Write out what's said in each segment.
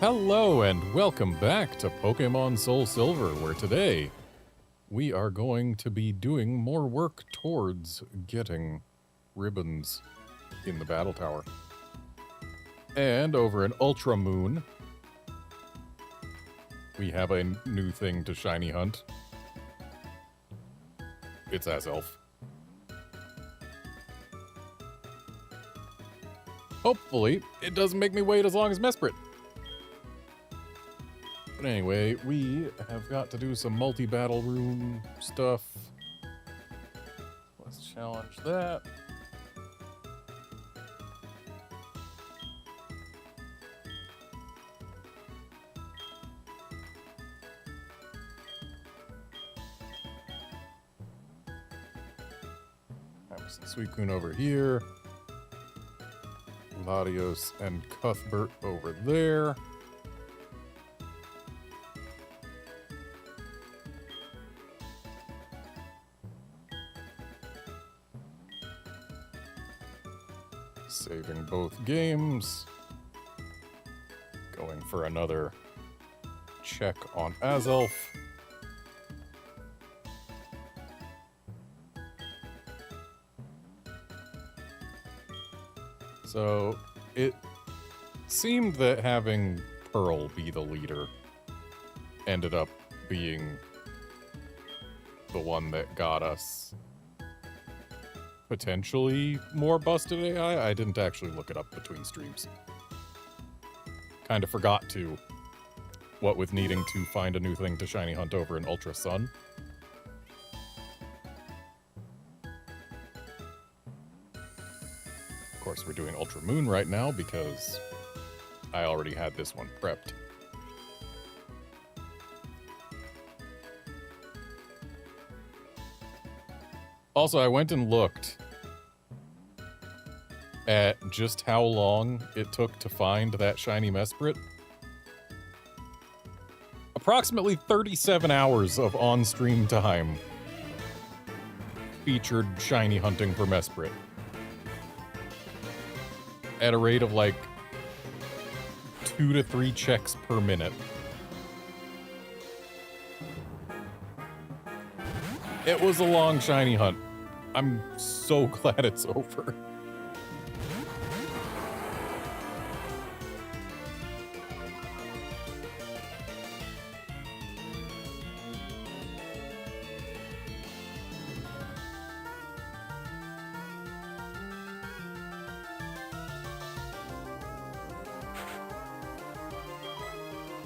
Hello and welcome back to Pokémon SoulSilver, where today we are going to be doing more work towards getting ribbons in the battle tower. And over in Ultra Moon, we have a new thing to shiny hunt. It's Azelf. Hopefully, it doesn't make me wait as long as Mesprit. But anyway, we have got to do some multi-battle room stuff. Let's challenge that. Emerson Suicune over here. Latios and Cuthbert over there. Saving both games. Going for another check on Azelf. So, it seemed that having Pearl be the leader ended up being the one that got us potentially more busted AI. I didn't actually look it up between streams. Kind of forgot to, what with needing to find a new thing to shiny hunt over in Ultra Sun. Of course, we're doing Ultra Moon right now because I already had this one prepped. Also, I went and looked at just how long it took to find that shiny Mesprit. Approximately 37 hours of on-stream time featured shiny hunting for Mesprit. At a rate of like 2 to 3 checks per minute. It was a long shiny hunt. I'm so glad it's over.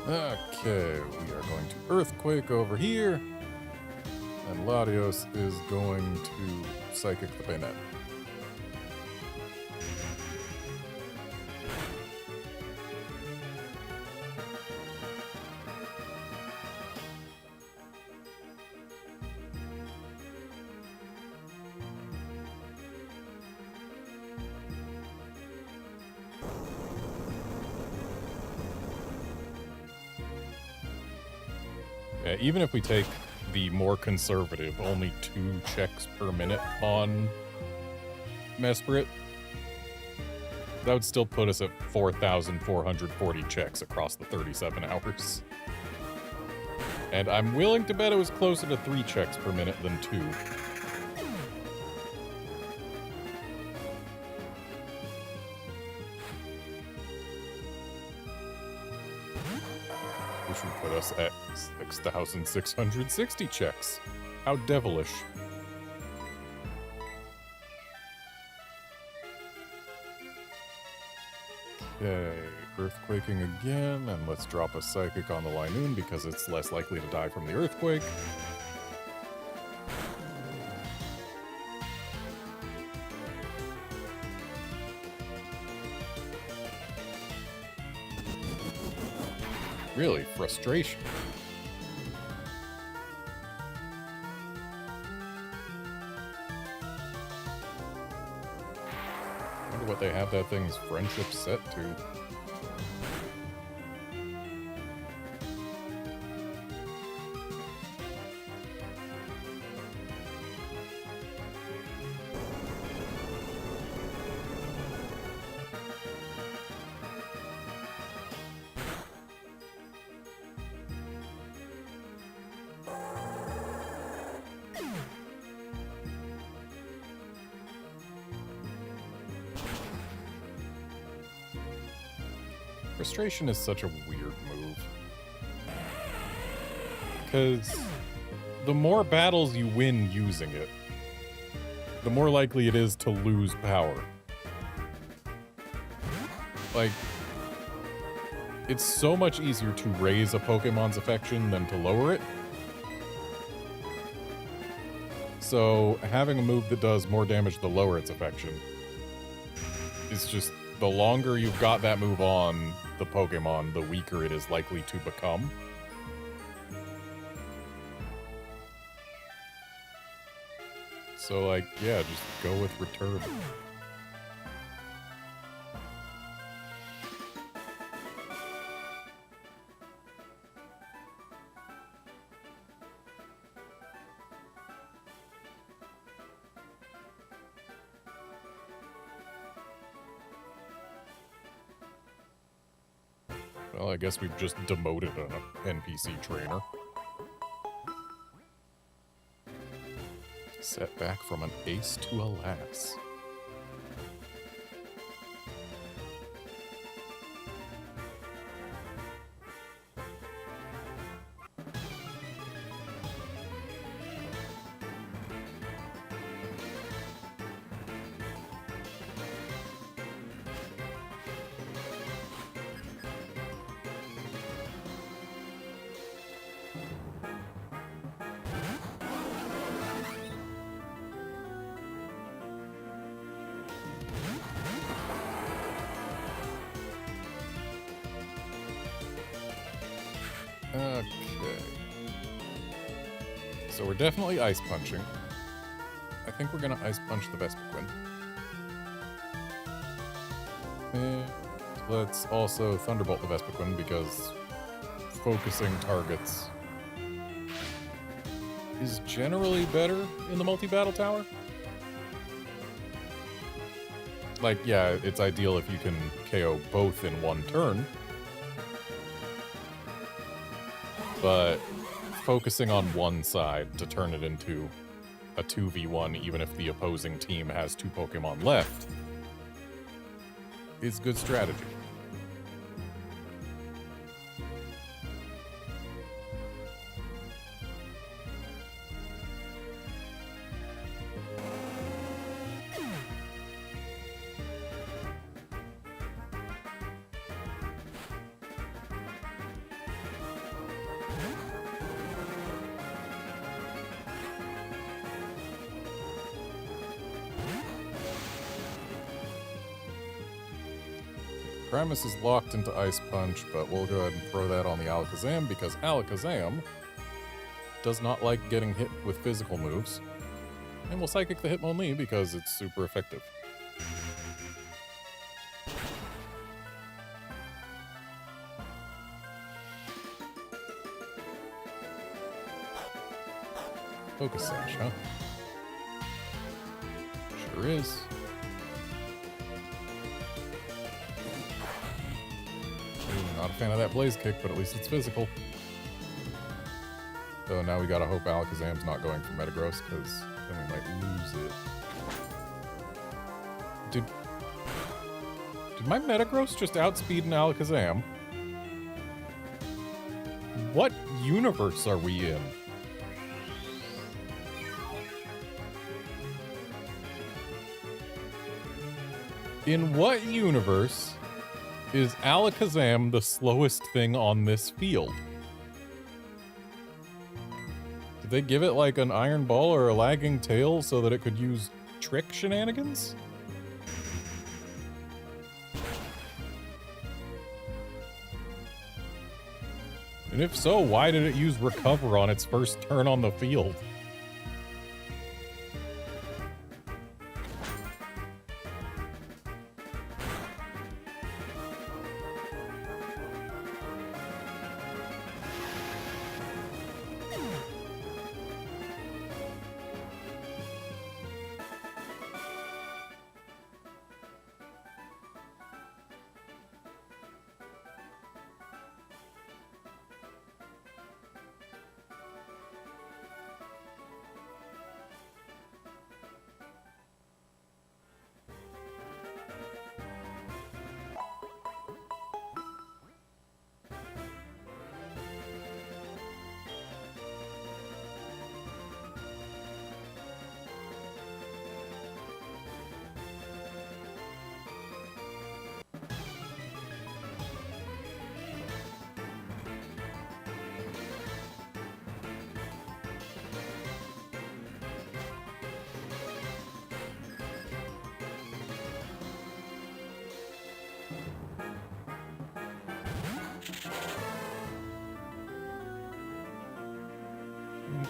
Okay, we are going to Earthquake over here. And Latios is going to Psychic the Bayonet. Yeah, even if we take the more conservative, only 2 checks per minute on Mesprit, that would still put us at 4,440 checks across the 37 hours. And I'm willing to bet it was closer to 3 checks per minute than 2. Which would put us at 6,660 checks. How devilish. Okay, Earthquaking again, and let's drop a Psychic on the Linoon because it's less likely to die from the Earthquake. Really, frustration. I wonder what they have that thing's friendship set to. Frustration is such a weird move. Because the more battles you win using it, the more likely it is to lose power. Like, it's so much easier to raise a Pokemon's affection than to lower it. So having a move that does more damage to lower its affection is just, the longer you've got that move on the Pokemon, the weaker it is likely to become. So, like, yeah, just go with Return. Well, I guess we've just demoted an NPC trainer. Set back from an ace to a lass. Okay. So we're definitely ice punching. I think we're gonna ice punch the Vespiquen. And let's also Thunderbolt the Vespiquen because focusing targets is generally better in the multi-battle tower. Like, yeah, it's ideal if you can KO both in one turn. But focusing on one side to turn it into a 2v1, even if the opposing team has 2 Pokemon left, is good strategy. Primus is locked into Ice Punch, but we'll go ahead and throw that on the Alakazam because Alakazam does not like getting hit with physical moves. And we'll Psychic the Hitmonlee because it's super effective. Focus Sash, huh? Sure is. Not a fan of that Blaze Kick, but at least it's physical. So now we gotta hope Alakazam's not going for Metagross, because then we might lose it. Did my Metagross just outspeed an Alakazam? What universe are we in? In what universe is Alakazam the slowest thing on this field? Did they give it like an Iron Ball or a lagging tail so that it could use trick shenanigans? And if so, why did it use Recover on its first turn on the field?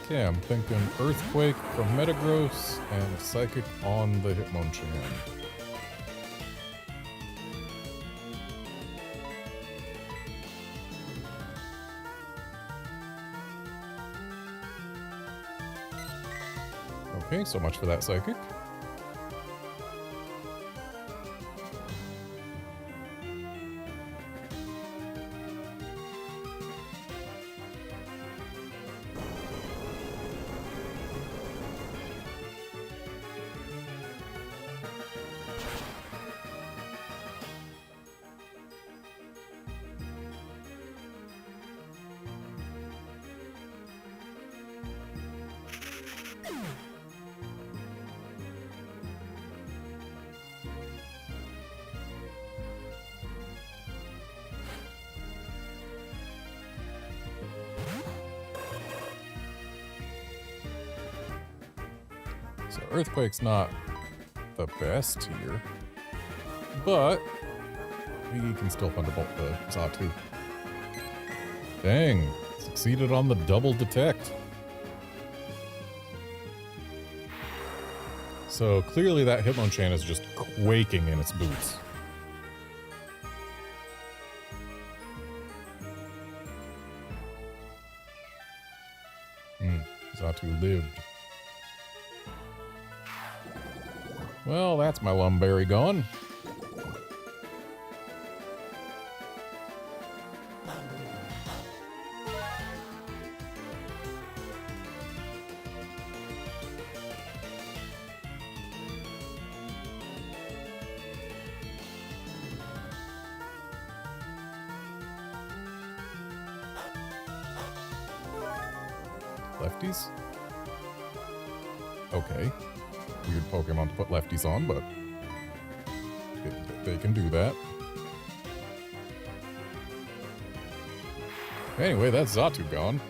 Okay, I'm thinking Earthquake from Metagross and Psychic on the Hitmonchan. Okay, so much for that Psychic. So Earthquake's not the best here, but we can still Thunderbolt the Xatu. Dang, succeeded on the double detect. So clearly that Hitmonchan is just quaking in its boots. Xatu lived. Well, that's my Lumberry gone. Lefties? Okay. Weird Pokemon to put lefties on, but they can do that. Anyway, that's Xatu gone.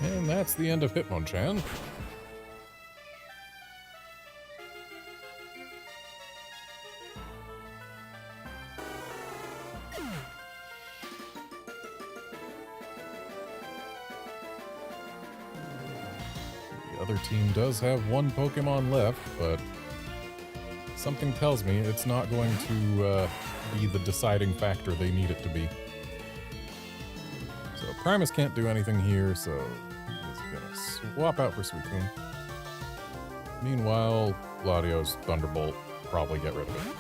And that's the end of Hitmonchan. The other team does have one Pokemon left, but something tells me it's not going to be the deciding factor they need it to be. So Primus can't do anything here, so he's gonna swap out for Suicune. Meanwhile, Gladio's Thunderbolt probably get rid of it.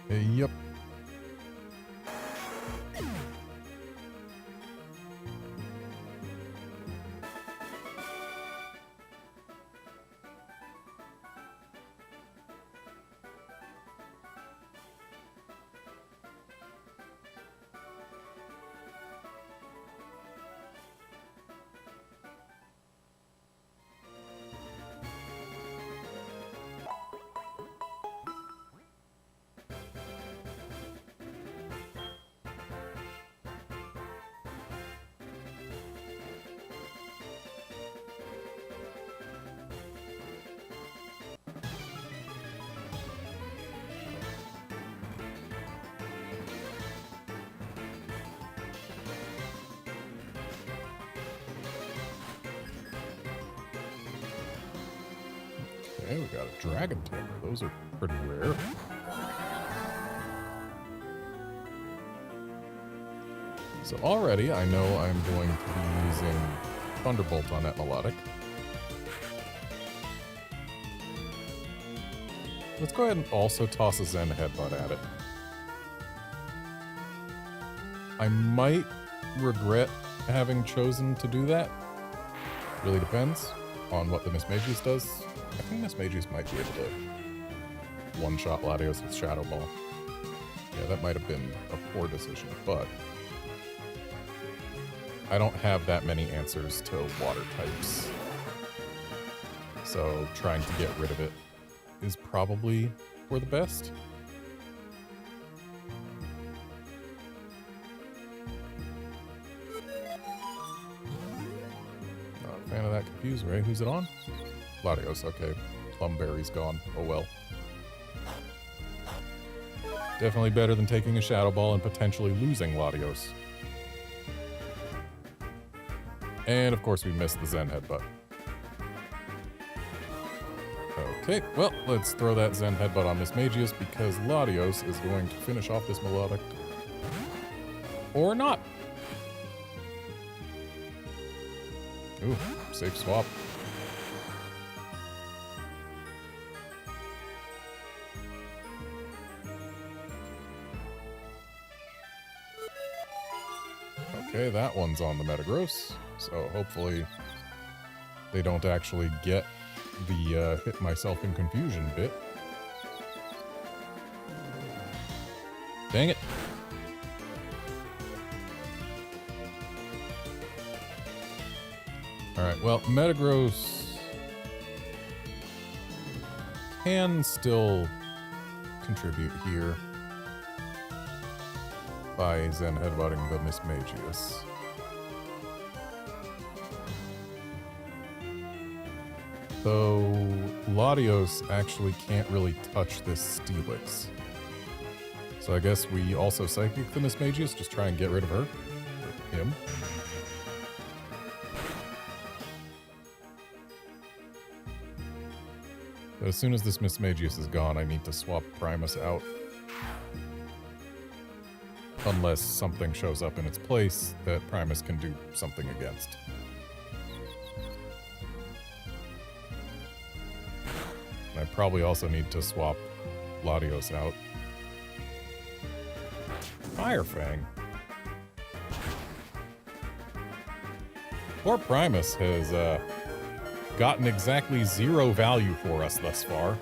Yep. Okay, we got a dragon tamer. Those are pretty rare. So already I know I'm going to be using Thunderbolt on that Melodic. Let's go ahead and also toss a Zen Headbutt at it. I might regret having chosen to do that. Really depends on what the Mismagius does. I think Mismagius might be able to one-shot Latios with Shadow Ball. Yeah, that might have been a poor decision, but I don't have that many answers to water types. So trying to get rid of it is probably for the best. Not a fan of that Confuse Ray. Who's it on? Latios, okay. Plumberry's gone. Oh well. Definitely better than taking a Shadow Ball and potentially losing Latios. And of course we missed the Zen Headbutt. Okay, well, let's throw that Zen Headbutt on Mismagius because Latios is going to finish off this Melodic. Or not. Ooh, safe swap. Okay, that one's on the Metagross, so hopefully they don't actually get the hit myself in confusion bit. Dang it. Alright, well, Metagross can still contribute here by Zen Headbutting the Mismagius. Though Latios actually can't really touch this Steelix. So I guess we also Psychic the Mismagius, just try and get rid of her. Or him. But as soon as this Mismagius is gone, I need to swap Primus out. Unless something shows up in its place that Primus can do something against. I probably also need to swap Latios out. Fire Fang. Poor Primus has gotten exactly 0 value for us thus far.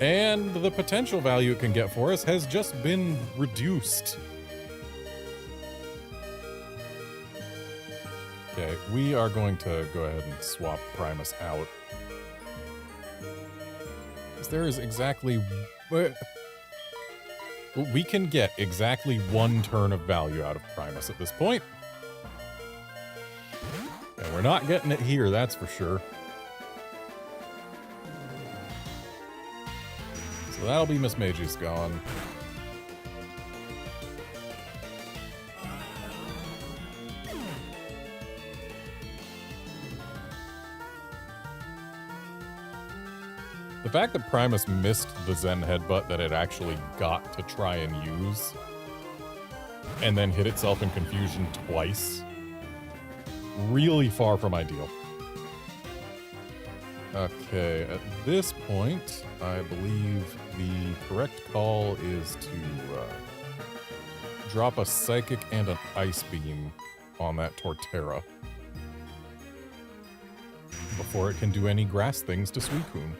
And the potential value it can get for us has just been reduced. Okay, we are going to go ahead and swap Primus out. There is exactly... We can get exactly 1 turn of value out of Primus at this point. And we're not getting it here, that's for sure. So that'll be Mismagius gone. The fact that Primus missed the Zen Headbutt that it actually got to try and use, and then hit itself in confusion twice, really far from ideal. Okay, at this point, I believe the correct call is to drop a Psychic and an Ice Beam on that Torterra before it can do any grass things to Suicune.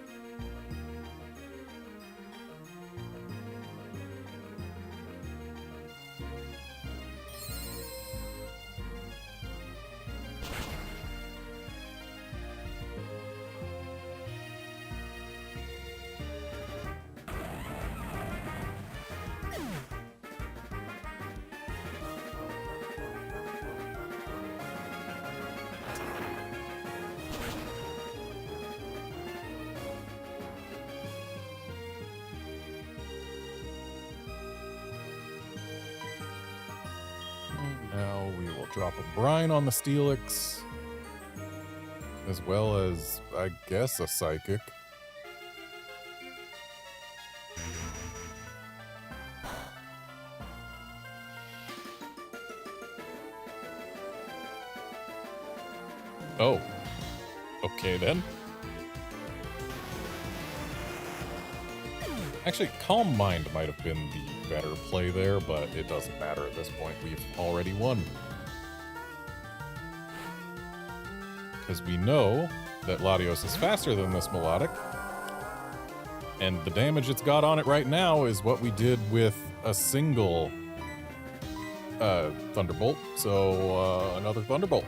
Now we will drop a Brine on the Steelix, as well as, I guess, a Psychic. Oh. Okay, then. Actually, Calm Mind might have been the better play there, but it doesn't matter at this point. We've already won. Because we know that Latios is faster than this Melodic. And the damage it's got on it right now is what we did with a single Thunderbolt. So, another Thunderbolt.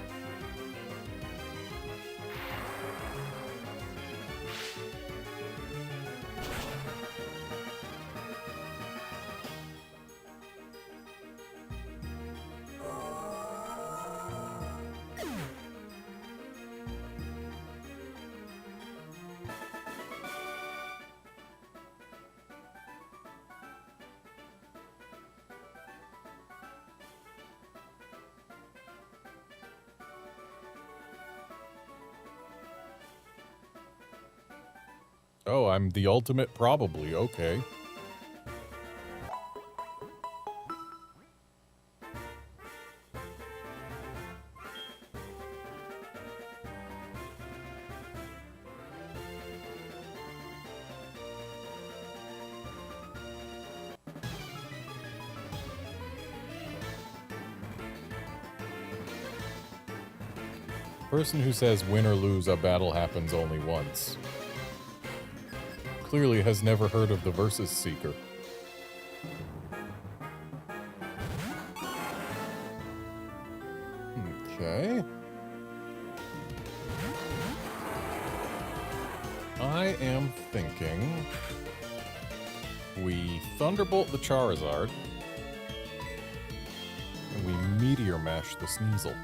Oh, I'm the ultimate probably, okay. Person who says win or lose, a battle happens only once. Clearly has never heard of the Versus Seeker. Okay. I am thinking we Thunderbolt the Charizard and we Meteor Mash the Sneasel.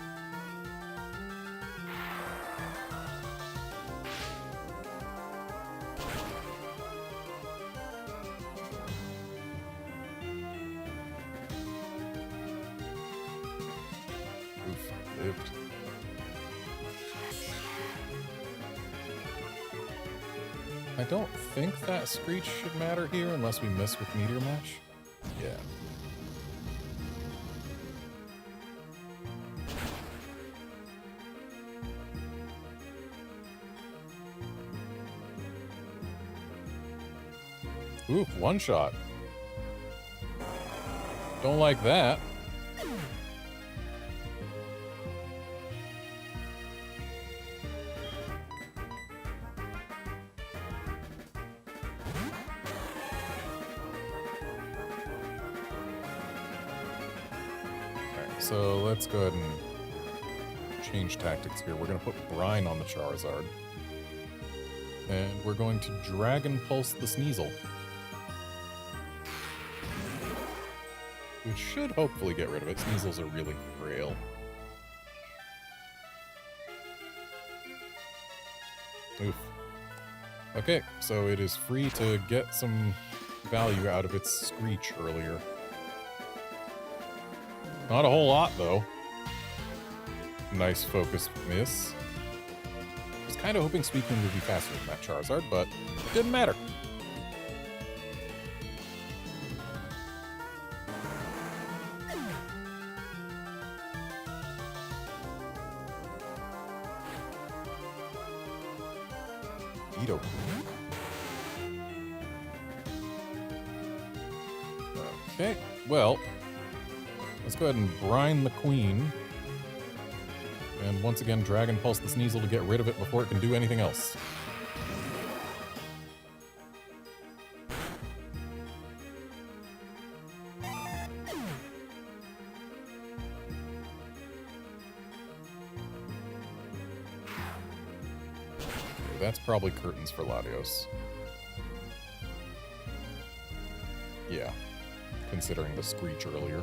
I don't think that Screech should matter here unless we miss with Meteor Mash. Yeah. Ooh, one shot. Don't like that. So let's go ahead and change tactics here. We're going to put Brine on the Charizard. And we're going to Dragon Pulse the Sneasel. Which should hopefully get rid of it. Sneasels are really frail. Oof. Okay, so it is free to get some value out of its Screech earlier. Not a whole lot, though. Nice focused miss. I was kind of hoping Suicune would be faster than that Charizard, but it didn't matter. Nidoqueen. Okay, well... let's go ahead and Brine the Queen. And once again, Dragon Pulse the Sneasel to get rid of it before it can do anything else. Okay, that's probably curtains for Latios. Yeah, considering the Screech earlier.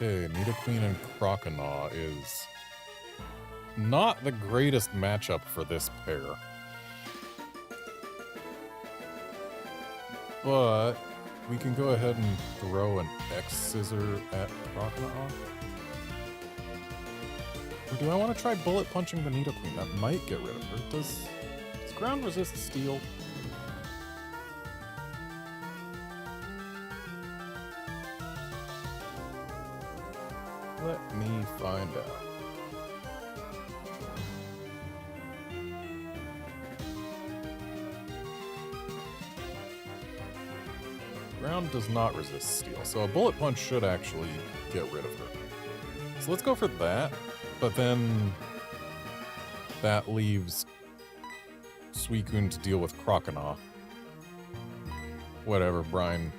Okay, Nidoqueen and Croconaw is not the greatest matchup for this pair. But we can go ahead and throw an X-Scissor at Crocodile. Or do I want to try bullet punching the Nidoqueen? That might get rid of her. Does ground resist steel? Let me find out. Ground does not resist steel, so a bullet punch should actually get rid of her. So let's go for that, but then that leaves Suicune to deal with Croconaw. Whatever, Brian.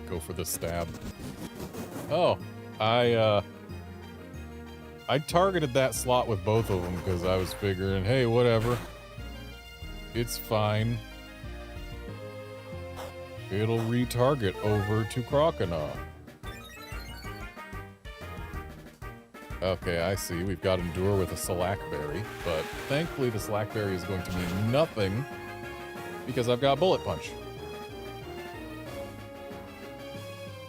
Go for the stab. Oh, I targeted that slot with both of them because I was figuring, hey, whatever. It's fine. It'll retarget over to Croconaw. Okay, I see. We've got Endure with a Slackberry, but thankfully the Slackberry is going to mean nothing because I've got Bullet Punch.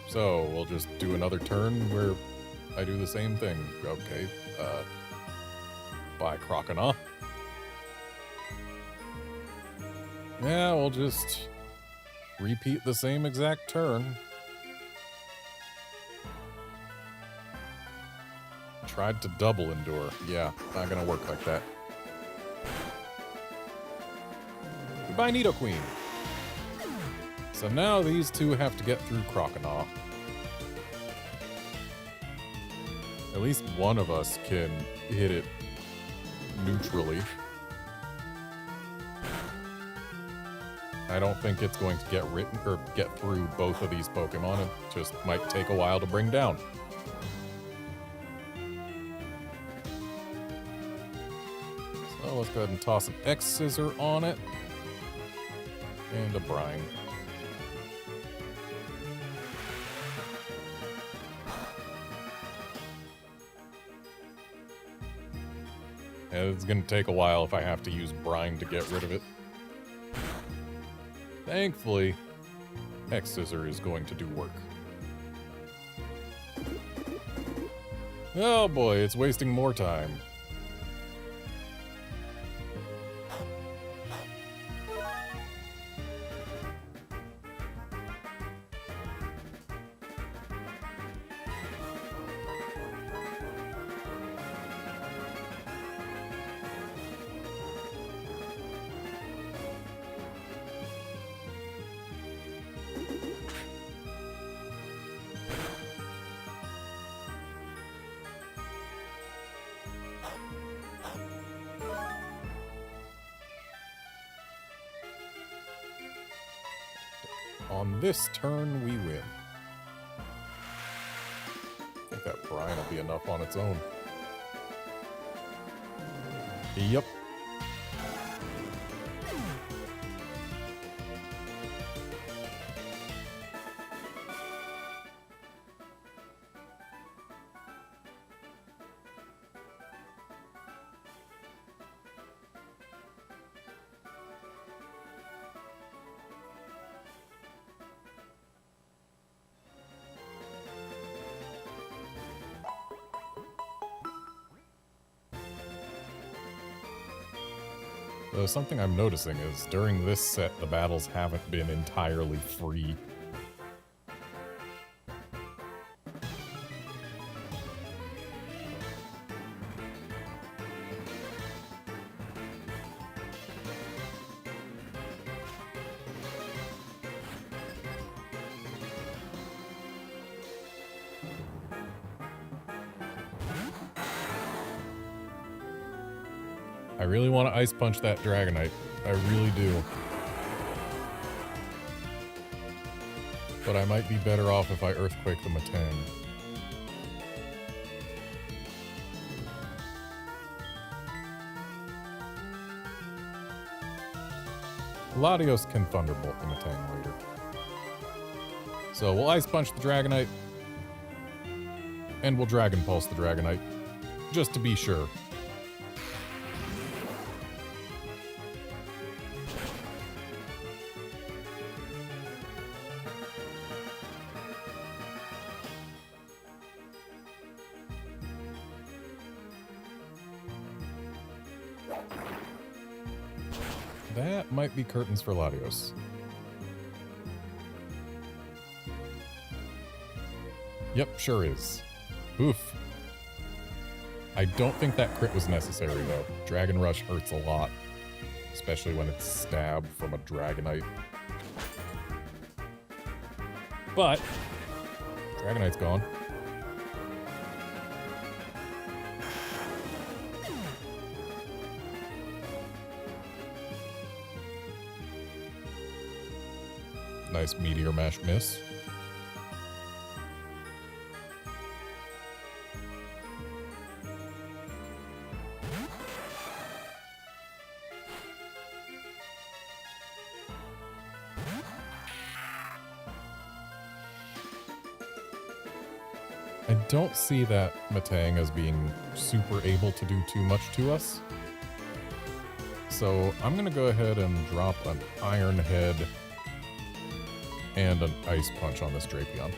So, we'll just do another turn where I do the same thing. Okay, bye, Croconaw. Yeah, we'll just repeat the same exact turn. Tried to double Endure. Yeah, not gonna work like that. Goodbye, Nidoqueen. So now these two have to get through Croconaw. At least one of us can hit it neutrally. I don't think it's going to get written or get through both of these Pokemon. It just might take a while to bring down. So let's go ahead and toss an X-Scissor on it. And a Brine. And it's going to take a while if I have to use Brine to get rid of it. Thankfully, X-Scissor is going to do work. Oh boy, it's wasting more time. On this turn, we win. I think that Brine will be enough on its own. Yep. Something I'm noticing is during this set, the battles haven't been entirely free. I really want to Ice Punch that Dragonite. I really do. But I might be better off if I Earthquake the Matang. Latios can Thunderbolt the Matang later. So we'll Ice Punch the Dragonite. And we'll Dragon Pulse the Dragonite. Just to be sure. That might be curtains for Latios. Yep, sure is. Oof. I don't think that crit was necessary, though. Dragon Rush hurts a lot. Especially when it's stabbed from a Dragonite. But Dragonite's gone. Nice Meteor Mash miss. I don't see that Metang as being super able to do too much to us. So I'm going to go ahead and drop an Iron Head and an Ice Punch on this Drapion.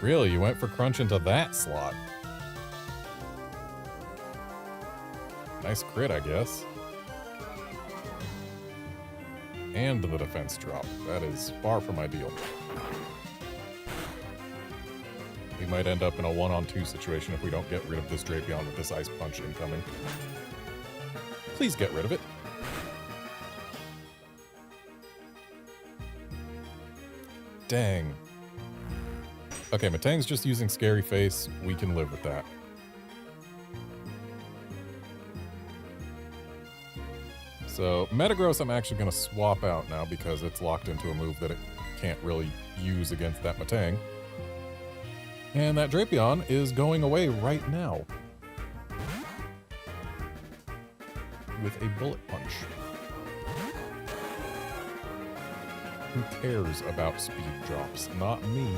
Really? You went for crunch into that slot? Nice crit, I guess. And the defense drop. That is far from ideal. We might end up in a 1-on-2 situation if we don't get rid of this Drapion with this Ice Punch incoming. Please get rid of it. Dang. Okay, Metang's just using Scary Face. We can live with that. So, Metagross I'm actually going to swap out now because it's locked into a move that it can't really use against that Metang. And that Drapion is going away right now. With a Bullet Punch. Who cares about speed drops? Not me.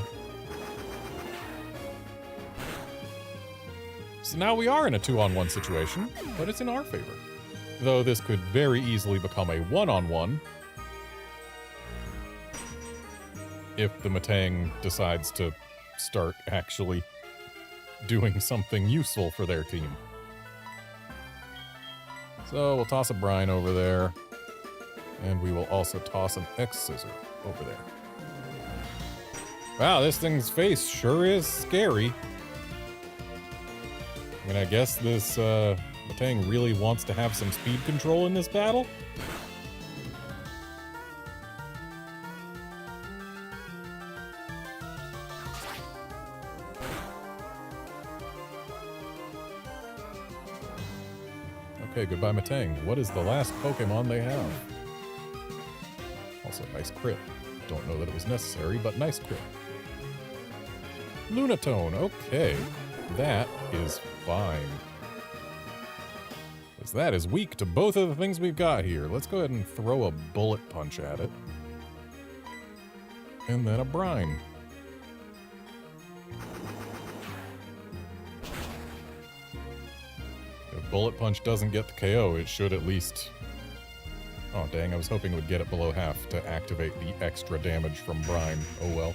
So now we are in a 2-on-1 situation, but it's in our favor. Though this could very easily become a 1-on-1 if the Metang decides to start actually doing something useful for their team. So we'll toss a Brine over there. And we will also toss an X-Scissor over there. Wow, this thing's face sure is scary. I mean, I guess this Metang really wants to have some speed control in this battle. Okay, goodbye Metang. What is the last Pokemon they have? Also, nice crit. Don't know that it was necessary, but nice crit. Lunatone, okay. That is fine. Because that is weak to both of the things we've got here. Let's go ahead and throw a Bullet Punch at it. And then a Brine. If Bullet Punch doesn't get the KO, it should at least... Oh, dang, I was hoping it would get it below half to activate the extra damage from Brine. Oh well.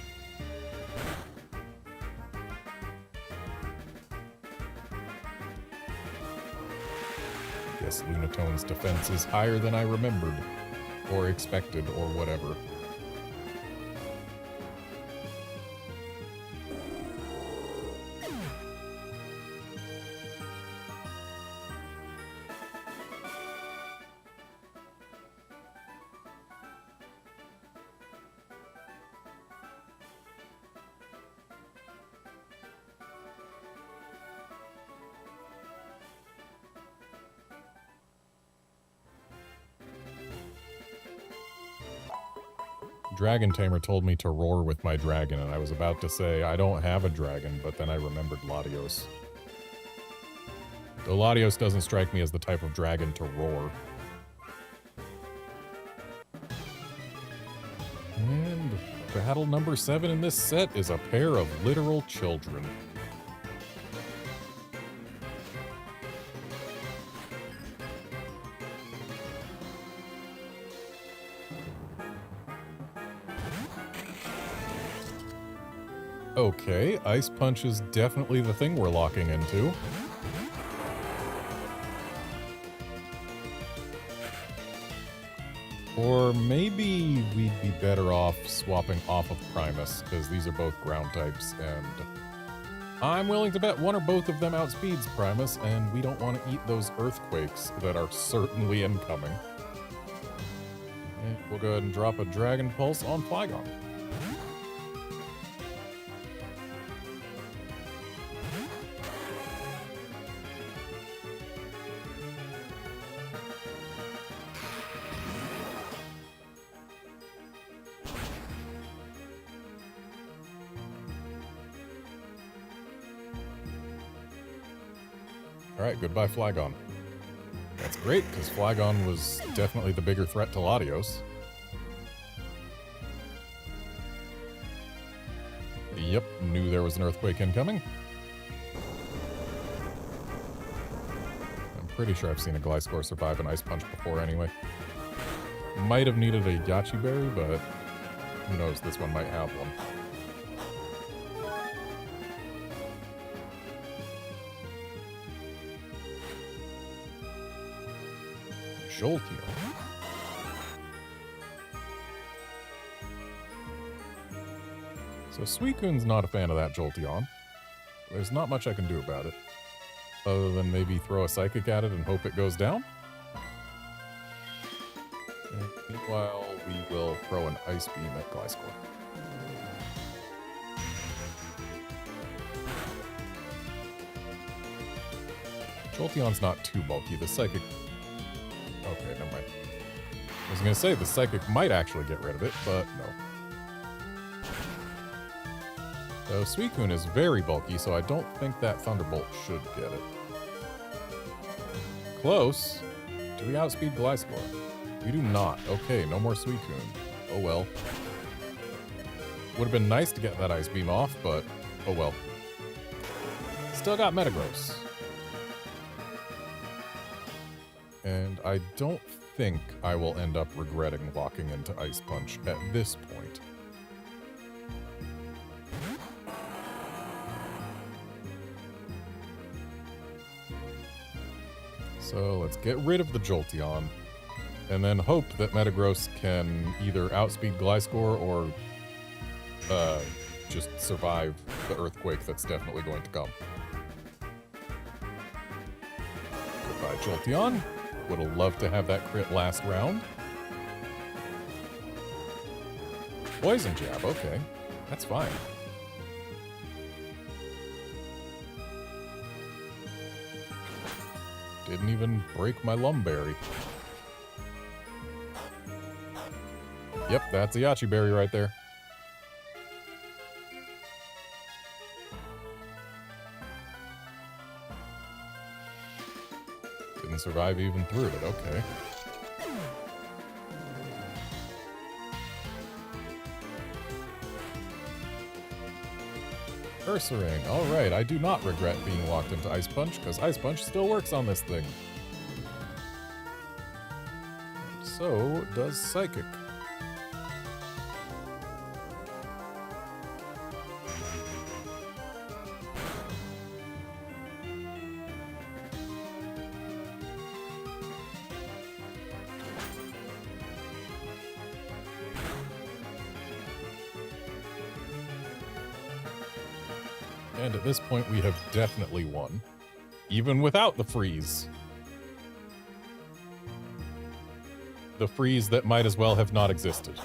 Guess Lunatone's defense is higher than I remembered, or expected, or whatever. Dragon Tamer told me to roar with my dragon, and I was about to say, I don't have a dragon, but then I remembered Latios. Though Latios doesn't strike me as the type of dragon to roar. And battle number 7 in this set is a pair of literal children. Okay, Ice Punch is definitely the thing we're locking into. Or maybe we'd be better off swapping off of Primus, because these are both ground types, and I'm willing to bet one or both of them outspeeds Primus, and we don't want to eat those earthquakes that are certainly incoming. And we'll go ahead and drop a Dragon Pulse on Flygon. Alright, goodbye Flygon. That's great, because Flygon was definitely the bigger threat to Latios. Yep, knew there was an earthquake incoming. I'm pretty sure I've seen a Gliscor survive an Ice Punch before anyway. Might have needed a Yachi Berry, but who knows, this one might have one. Jolteon. So Suicune's not a fan of that Jolteon. There's not much I can do about it. Other than maybe throw a Psychic at it and hope it goes down. And meanwhile, we will throw an Ice Beam at Gliscor. Jolteon's not too bulky. The Psychic... Okay, never mind. I was going to say the Psychic might actually get rid of it, but no. So Suicune is very bulky, so I don't think that Thunderbolt should get it. Close. Do we outspeed Gliscor? We do not. Okay, no more Suicune. Oh well. Would have been nice to get that Ice Beam off, but oh well. Still got Metagross. And I don't think I will end up regretting walking into Ice Punch at this point. So let's get rid of the Jolteon, and then hope that Metagross can either outspeed Gliscor or just survive the earthquake that's definitely going to come. Goodbye, Jolteon. Would have loved to have that crit last round. Poison Jab, okay. That's fine. Didn't even break my Lumberry. Yep, that's a Yachi Berry right there. Didn't survive even through it, okay. Ursaring, alright, I do not regret being locked into Ice Punch, because Ice Punch still works on this thing. And so does Psychic. And at this point, we have definitely won, even without the freeze. The freeze that might as well have not existed.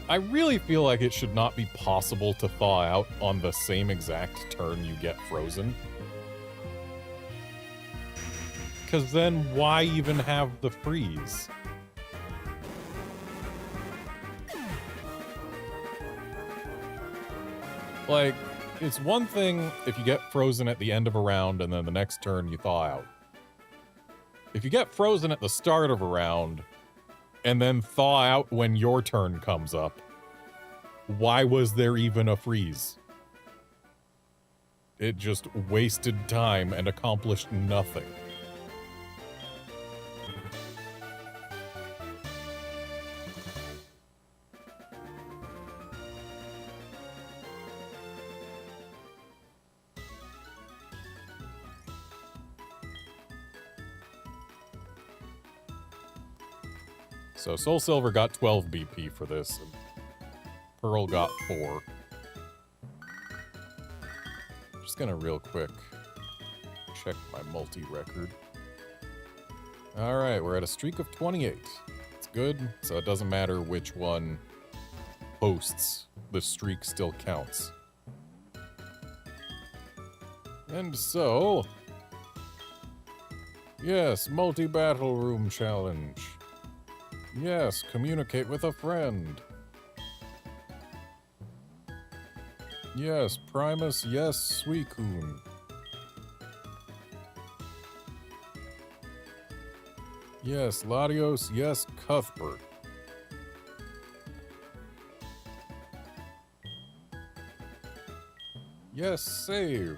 I really feel like it should not be possible to thaw out on the same exact turn you get frozen. Because then why even have the freeze? Like, it's one thing if you get frozen at the end of a round and then the next turn you thaw out. If you get frozen at the start of a round and then thaw out when your turn comes up, why was there even a freeze? It just wasted time and accomplished nothing. So SoulSilver got 12 BP for this, and Pearl got 4. Just gonna real quick check my multi-record. Alright, we're at a streak of 28. It's good, so it doesn't matter which one hosts, the streak still counts. And so... Yes, multi-battle room challenge. Yes, communicate with a friend. Yes, Primus, yes, Suicune. Yes, Latios, yes, Cuthbert. Yes, save.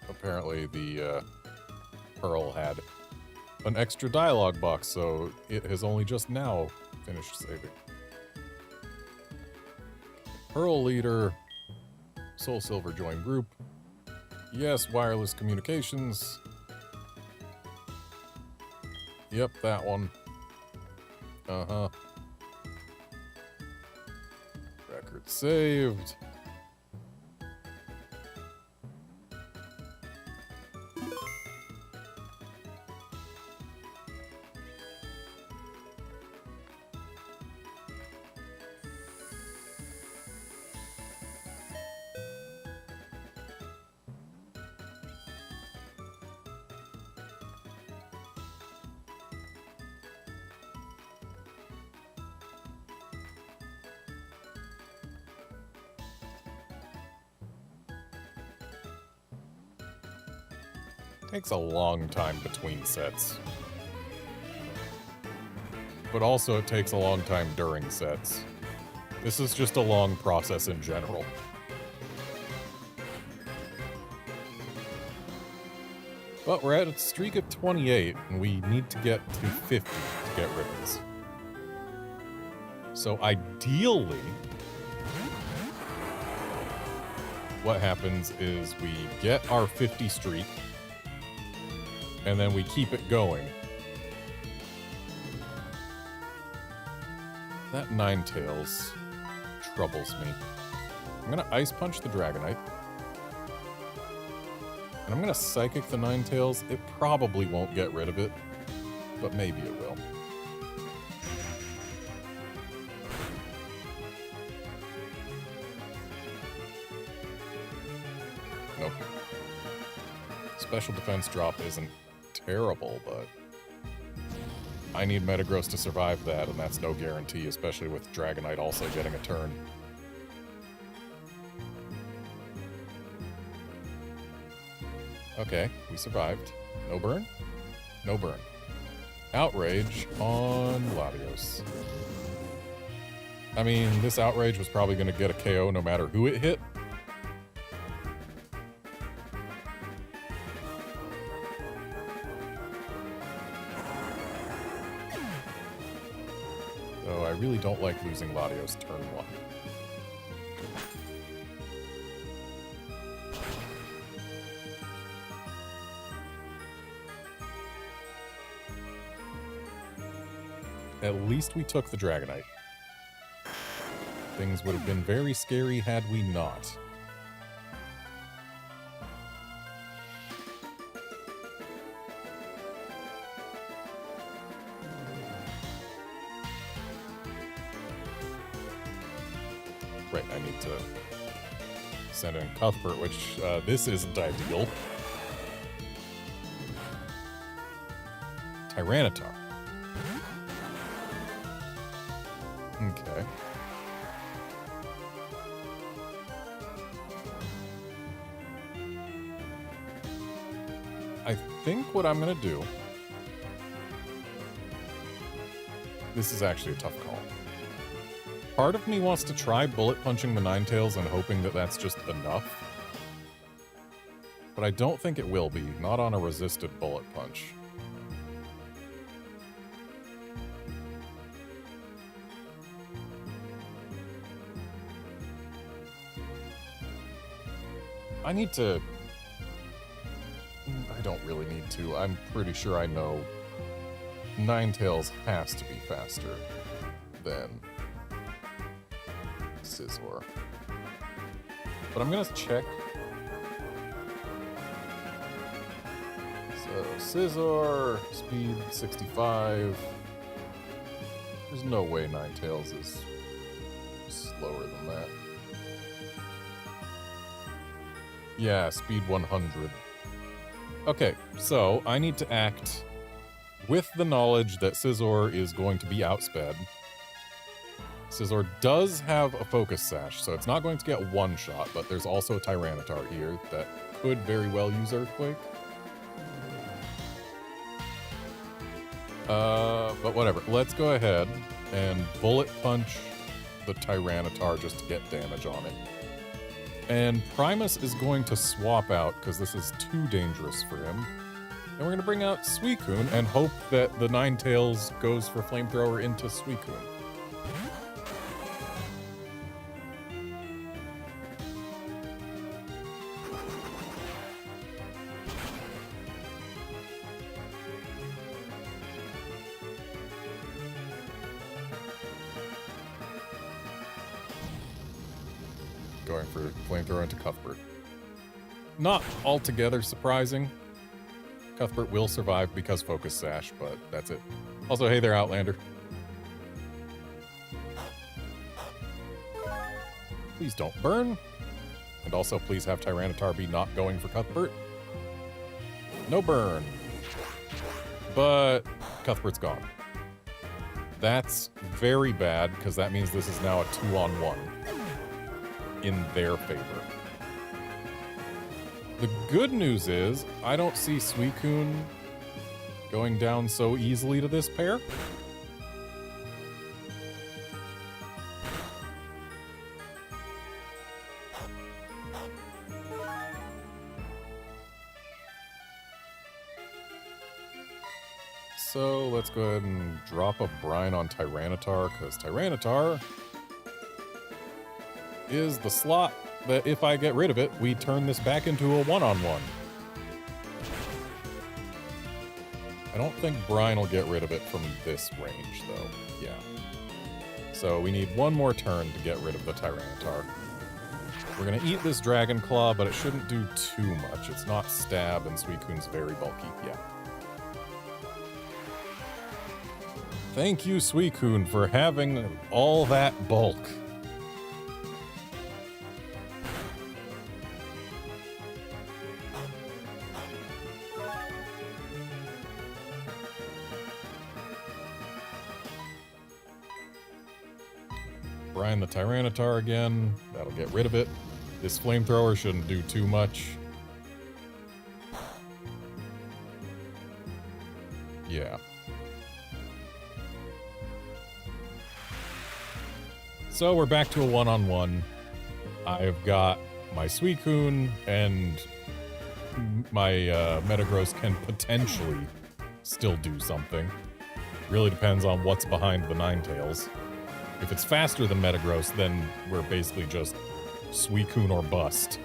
Apparently the Pearl had an extra dialogue box, so it has only just now finished saving. Pearl leader, SoulSilver join group. Yes, wireless communications. Yep, that one. Uh-huh. Record saved. Takes a long time between sets. But also it takes a long time during sets. This is just a long process in general. But we're at a streak of 28, and we need to get to 50 to get rid of this. So ideally, what happens is we get our 50 streak, and then we keep it going. That Ninetales troubles me. I'm gonna Ice Punch the Dragonite. And I'm gonna Psychic the Ninetales. It probably won't get rid of it, but maybe it will. Nope. Special defense drop isn't terrible, but I need Metagross to survive that, and that's no guarantee, especially with Dragonite also getting a turn. Okay, we survived. No burn? No burn. Outrage on Latios. I mean, this Outrage was probably going to get a KO no matter who it hit. So I really don't like losing Latios turn 1. At least we took the Dragonite. Things would have been very scary had we not. Right, I need to send in Cuthbert, which this isn't ideal. Tyranitar. Okay. I think what I'm gonna do... This is actually a tough call. Part of me wants to try bullet punching the Ninetales and hoping that that's just enough. But I don't think it will be, not on a resisted bullet punch. I need to... I don't really need to. I'm pretty sure I know Ninetales has to be faster than Scizor. But I'm gonna check. So, Scizor, speed 65. There's no way Ninetales is slower than that. Yeah, speed 100. Okay, so I need to act with the knowledge that Scizor is going to be outsped. Scizor does have a Focus Sash, so it's not going to get one shot, but there's also a Tyranitar here that could very well use Earthquake. But whatever. Let's go ahead and Bullet Punch the Tyranitar just to get damage on it. And Primus is going to swap out because this is too dangerous for him. And we're going to bring out Suicune and hope that the Ninetales goes for Flamethrower into Suicune. Going for Flamethrower into Cuthbert. Not altogether surprising. Cuthbert will survive because Focus Sash, but that's it. Also, hey there, Outlander. Please don't burn. And also, please have Tyranitar be not going for Cuthbert. No burn. But Cuthbert's gone. That's very bad, because that means this is now a 2-on-1 in their favor. The good news is, I don't see Suicune going down so easily to this pair. So let's go ahead and drop a Brine on Tyranitar, because Tyranitar is the slot that if I get rid of it, we turn this back into a one-on-one. I don't think Brine will get rid of it from this range, though. Yeah. So we need one more turn to get rid of the Tyranitar. We're going to eat this Dragon Claw, but it shouldn't do too much. It's not stab, and Suicune's very bulky. Yeah. Thank you, Suicune, for having all that bulk. Brine the Tyranitar again. That'll get rid of it. This Flamethrower shouldn't do too much. Yeah. So we're back to a one-on-one. I've got my Suicune, and my Metagross can potentially still do something. Really depends on what's behind the Ninetales. If it's faster than Metagross, then we're basically just Suicune or bust.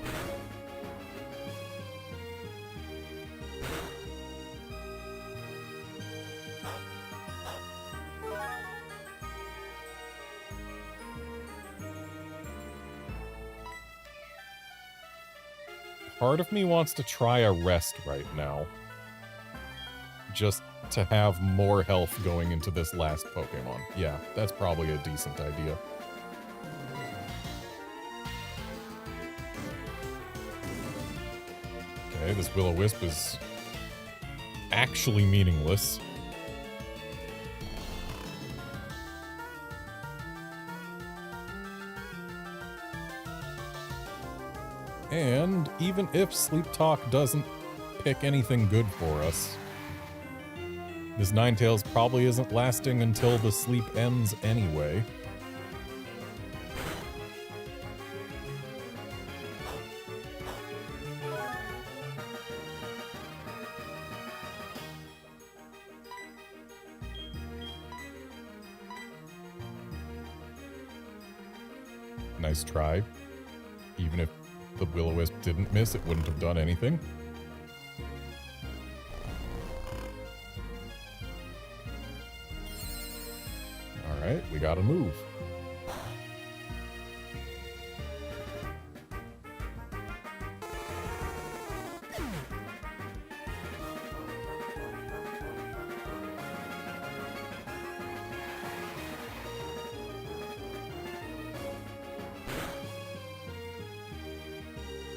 Part of me wants to try a rest right now. Just to have more health going into this last Pokemon. Yeah, that's probably a decent idea. Okay, this Will-O-Wisp is actually meaningless. And even if Sleep Talk doesn't pick anything good for us, this Ninetales probably isn't lasting until the sleep ends anyway. Nice try. Even if the Will-O-Wisp didn't miss, it wouldn't have done anything. Alright, we gotta move.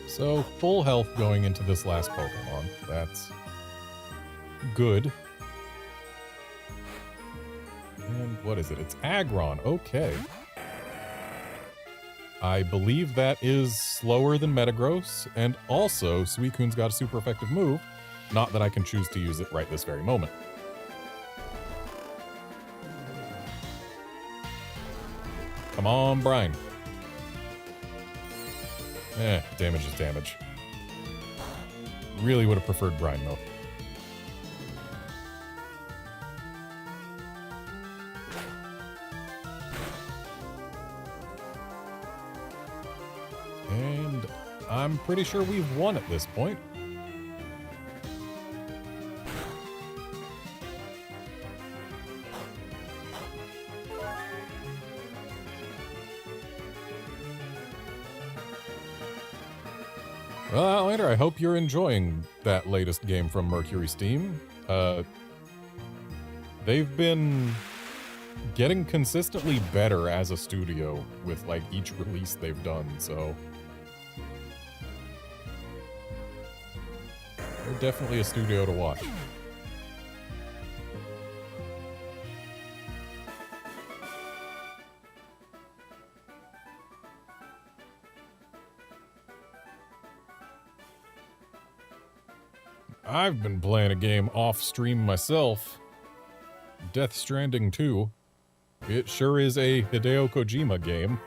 So, full health going into this last Pokemon. That's good. And what is it? It's Aggron. Okay. I believe that is slower than Metagross, and also Suicune's got a super effective move. Not that I can choose to use it right this very moment. Come on, Brine. Damage is damage. Really would have preferred Brine, though. And I'm pretty sure we've won at this point. Well, Outlander, I hope you're enjoying that latest game from Mercury Steam. They've been getting consistently better as a studio with, like, each release they've done, so... they're definitely a studio to watch. I've been playing a game off-stream myself. Death Stranding 2. It sure is a Hideo Kojima game.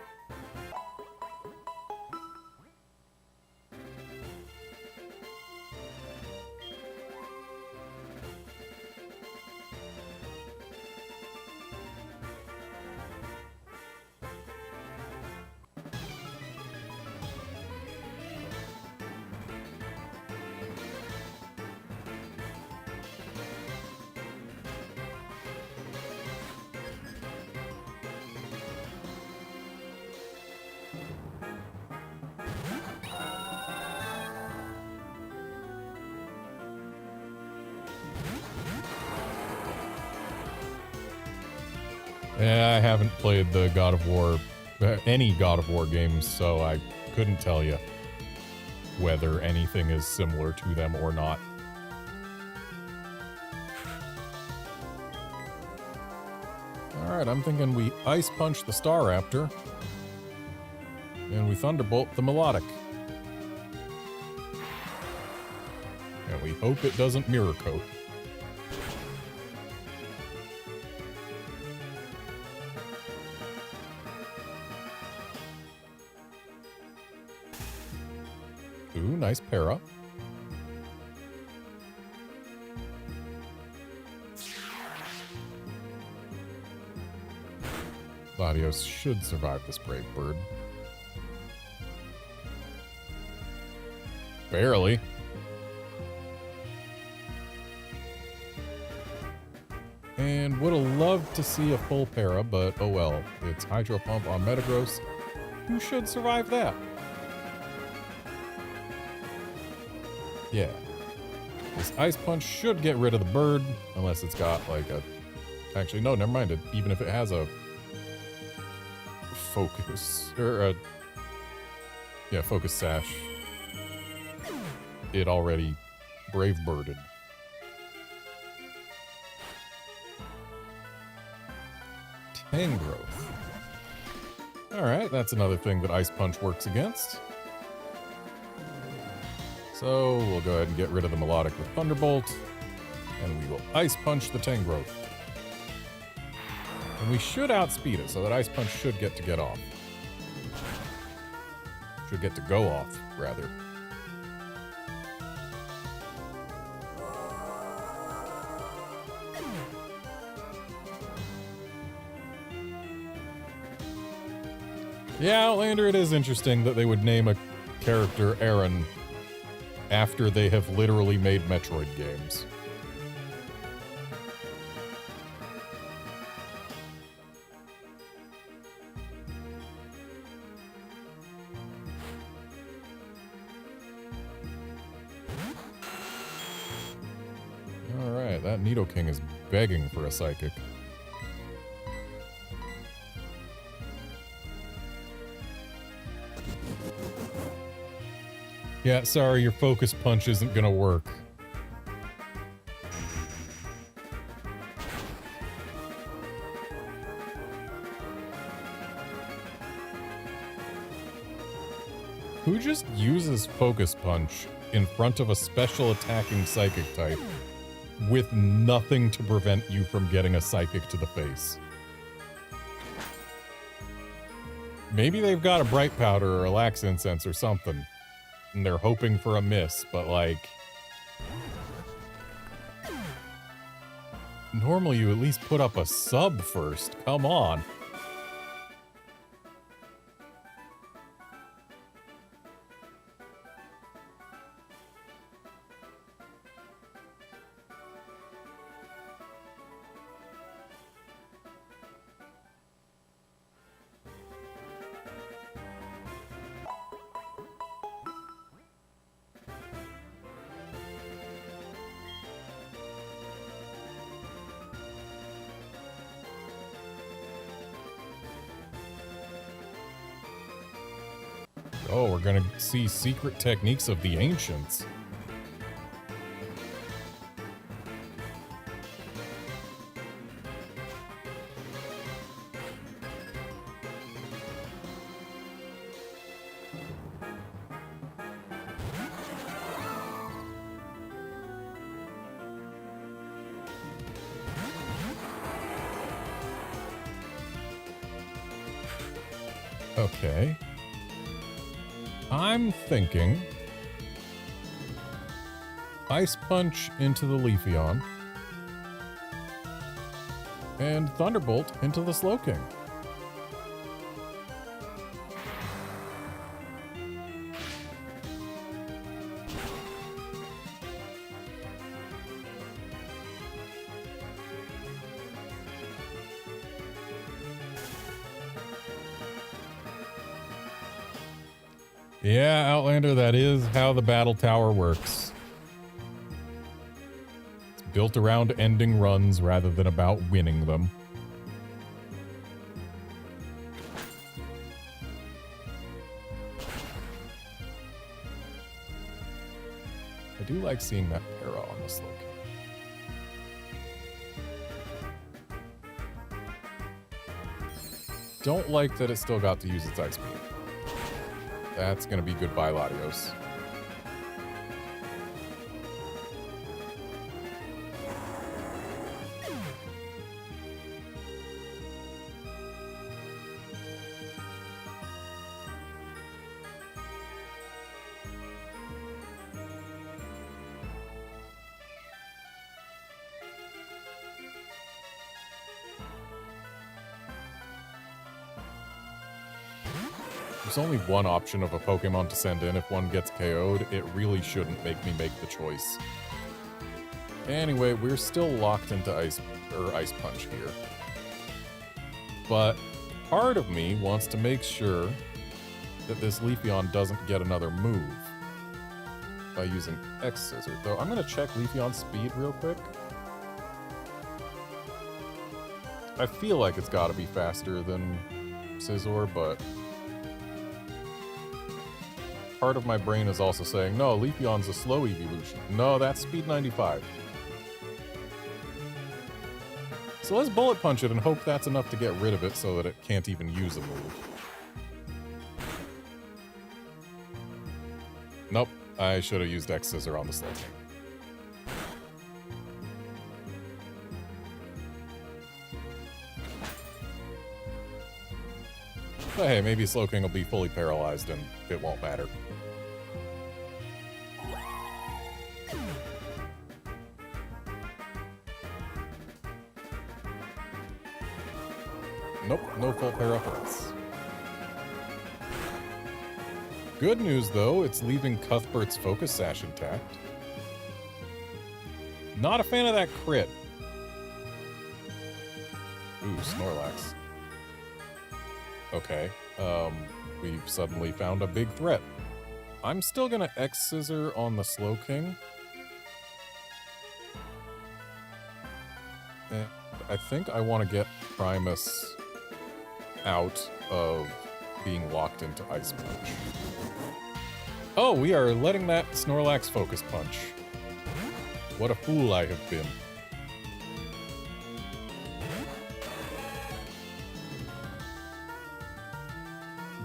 Yeah, I haven't played the God of War, any God of War games, so I couldn't tell you whether anything is similar to them or not. Alright, I'm thinking we Ice Punch the Staraptor, and we Thunderbolt the Melodic. And we hope it doesn't Mirror Coat. Ooh, nice para. Latios should survive this Brave Bird. Barely. And would have loved to see a full para, but oh well. It's Hydro Pump on Metagross. Who should survive that? Yeah. This Ice Punch should get rid of the bird, unless it's got, like, a... Actually, no, never mind. Even if it has a... Focus... Or a... Yeah, Focus Sash. It already Brave Birded. Tangrowth. Alright, that's another thing that Ice Punch works against. So, we'll go ahead and get rid of the Melodic with Thunderbolt, and we will Ice Punch the Tangrowth. And we should outspeed it, so that Ice Punch should get off. Should get to go off, rather. Yeah, Outlander, it is interesting that they would name a character Aaron after they have literally made Metroid games. Alright, that Nidoking is begging for a psychic. Yeah, sorry, your focus punch isn't gonna work. Who just uses focus punch in front of a special attacking psychic type with nothing to prevent you from getting a psychic to the face? Maybe they've got a bright powder or a lax incense or something, and they're hoping for a miss, but like... normally you at least put up a sub first, come on. Oh, we're gonna see secret techniques of the ancients. Okay. I'm thinking Ice Punch into the Leafeon and Thunderbolt into the Slowking. Yeah, Outlander, that is how the battle tower works. It's built around ending runs rather than about winning them. I do like seeing that para on this look. Don't like that it still got to use its Ice Beam. That's gonna be goodbye, Latios. There's only one option of a Pokemon to send in if one gets KO'd. It really shouldn't make me make the choice. Anyway, we're still locked into Ice Punch here. But part of me wants to make sure that this Leafeon doesn't get another move by using X-Scissor. Though I'm going to check Leafeon's speed real quick. I feel like it's got to be faster than Scizor, but... part of my brain is also saying, no, Leafeon's a slow evolution. No, that's speed 95. So let's bullet punch it and hope that's enough to get rid of it so that it can't even use a move. Nope, I should have used X-Scissor on the Slowking. But hey, maybe Slowking will be fully paralyzed and it won't matter. Nope, no full para for us. Good news, though, it's leaving Cuthbert's Focus Sash intact. Not a fan of that crit. Ooh, Snorlax. Okay, we've suddenly found a big threat. I'm still gonna X-Scissor on the Slowking. And I think I want to get Primus out of being locked into Ice Punch. Oh, we are letting that Snorlax Focus Punch. What a fool I have been.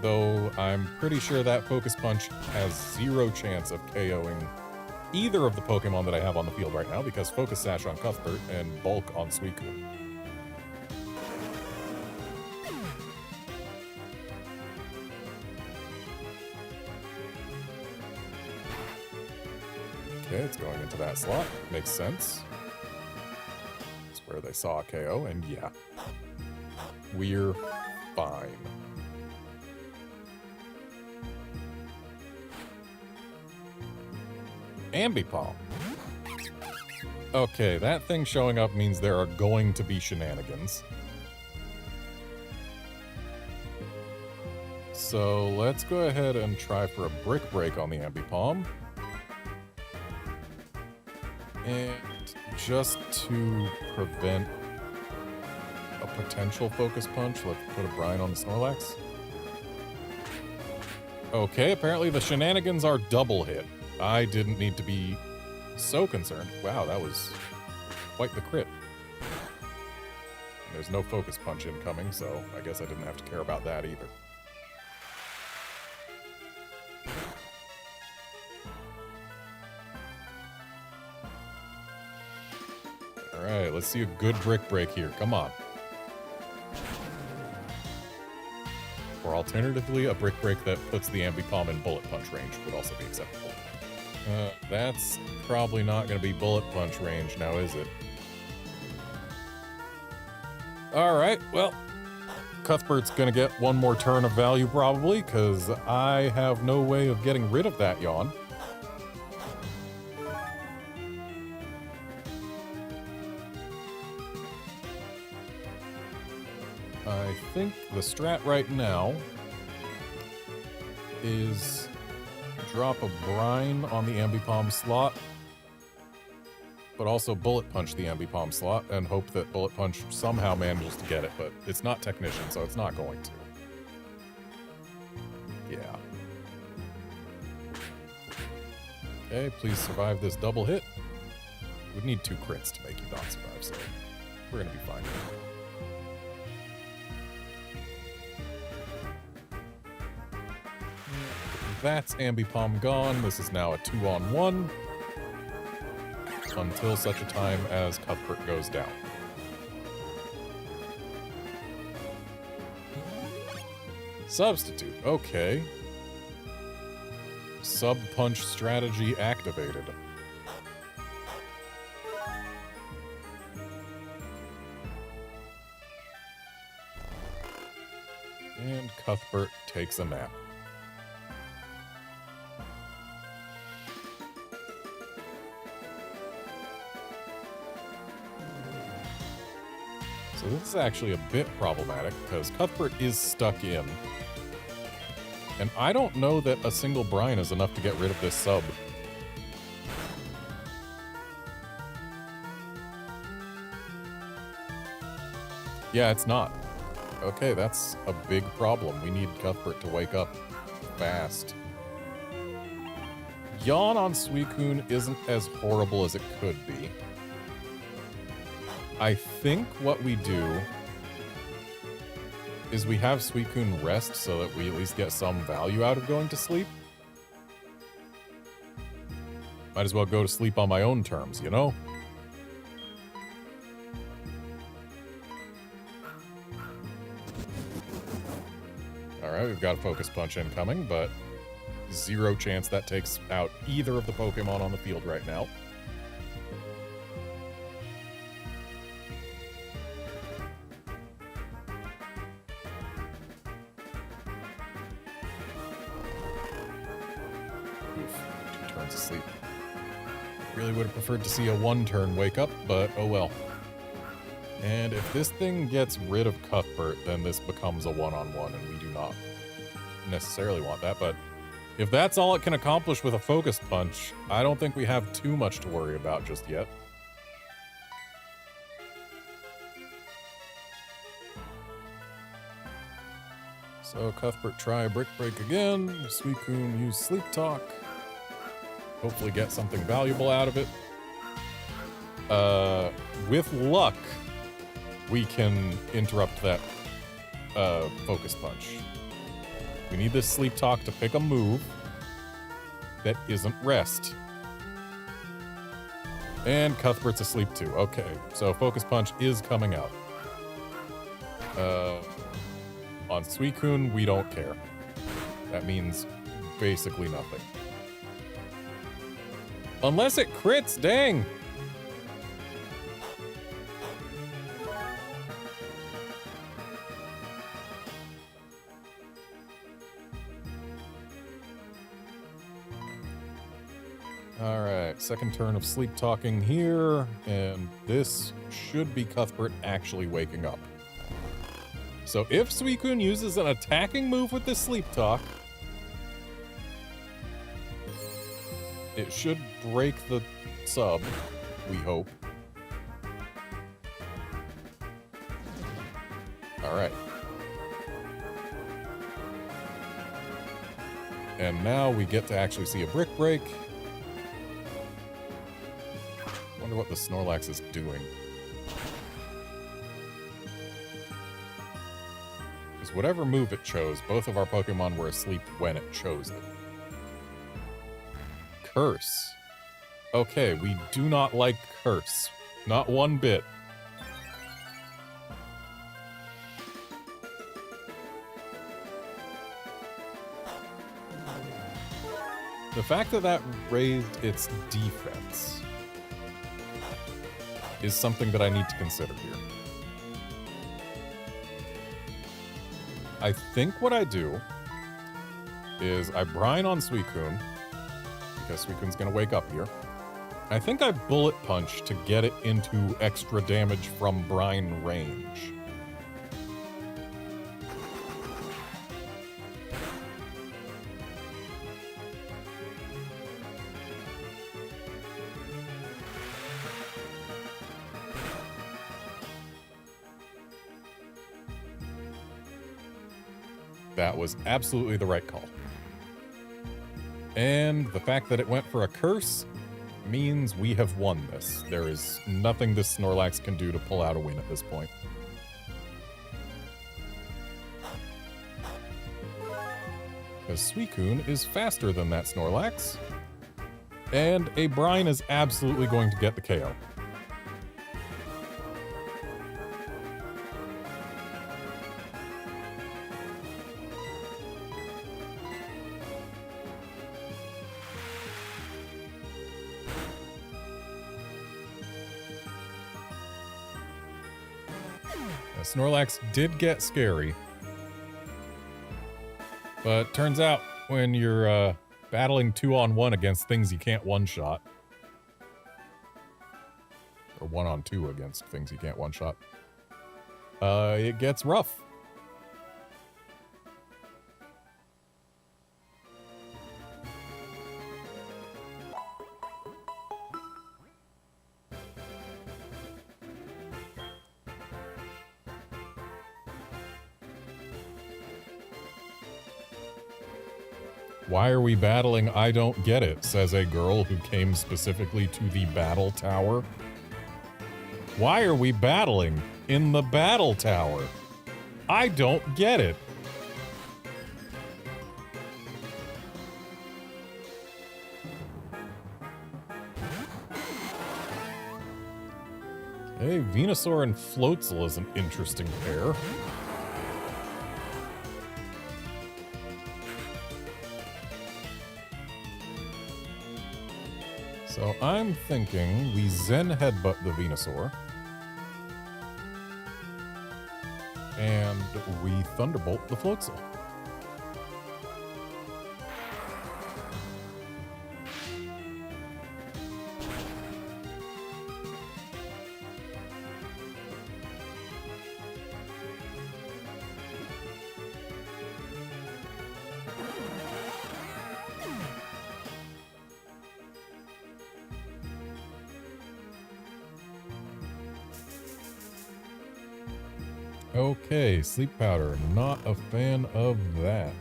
Though I'm pretty sure that Focus Punch has 0 chance of KOing either of the Pokemon that I have on the field right now, because Focus Sash on Cuthbert and Bulk on Suicune. Okay, it's going into that slot. Makes sense. It's where they saw a KO, and yeah. We're fine. Ambipom. Okay, that thing showing up means there are going to be shenanigans. So let's go ahead and try for a Brick Break on the Ambipom. And just to prevent a potential Focus Punch, let's put a Brine on the Snorlax. Okay, apparently the shenanigans are double hit. I didn't need to be so concerned. Wow, that was quite the crit. There's no Focus Punch incoming, so I guess I didn't have to care about that either. Alright, let's see a good Brick Break here. Come on. Or alternatively, a Brick Break that puts the Ambipom in Bullet Punch range would also be acceptable. That's probably not going to be Bullet Punch range now, is it? Alright, well, Cuthbert's going to get one more turn of value probably, because I have no way of getting rid of that yawn. I think the strat right now is drop a Brine on the Ambipom slot, but also Bullet Punch the Ambipom slot and hope that Bullet Punch somehow manages to get it, but it's not Technician, so it's not going to. Yeah. Okay, please survive this double hit. We'd need 2 crits to make you not survive, so we're gonna be fine. That's Ambipom gone. This is now a 2-on-1 until such a time as Cuthbert goes down. Substitute. Okay. Sub-punch strategy activated. And Cuthbert takes a nap. So this is actually a bit problematic, because Cuthbert is stuck in. And I don't know that a single Brine is enough to get rid of this sub. Yeah, it's not. Okay, that's a big problem. We need Cuthbert to wake up fast. Yawn on Suicune isn't as horrible as it could be. I think what we do is we have Suicune rest so that we at least get some value out of going to sleep. Might as well go to sleep on my own terms, you know? Alright, we've got a Focus Punch incoming, but 0 chance that takes out either of the Pokemon on the field right now. turns of sleep. Really would have preferred to see a 1-turn wake up, but oh well. And if this thing gets rid of Cuthbert, then this becomes a 1-on-1, and we do not necessarily want that, but if that's all it can accomplish with a Focus Punch, I don't think we have too much to worry about just yet. So Cuthbert try Brick Break again, Suicune use Sleep Talk, hopefully get something valuable out of it. With luck, we can interrupt that Focus Punch. We need this Sleep Talk to pick a move that isn't Rest. And Cuthbert's asleep too. Okay, so Focus Punch is coming out. On Suicune, we don't care. That means basically nothing. Unless it crits, dang! Alright, second turn of Sleep Talking here, and this should be Cuthbert actually waking up. So if Suicune uses an attacking move with this Sleep Talk, it should break the sub, we hope. Alright. And now we get to actually see a Brick Break. Wonder what the Snorlax is doing. Because whatever move it chose, both of our Pokemon were asleep when it chose it. Curse. Okay, we do not like Curse. Not one bit. The fact that that raised its defense is something that I need to consider here. I think what I do is I brine on Suicune, because Suicune's gonna wake up here. I think I Bullet Punch to get it into extra damage from brine range. That was absolutely the right call. And the fact that it went for a Curse means we have won this. There is nothing this Snorlax can do to pull out a win at this point. Because Suicune is faster than that Snorlax. And a Brine is absolutely going to get the KO. Snorlax did get scary. But turns out when you're battling 2-on-1 against things you can't one-shot, or 1-on-2 against things you can't one-shot, it gets rough. Why are we battling? I don't get it, says a girl who came specifically to the battle tower. Why are we battling in the battle tower? I don't get it. Hey, Venusaur and Floatzel is an interesting pair. So I'm thinking we Zen Headbutt the Venusaur. And we Thunderbolt the Okay, sleep powder. Not a fan of that.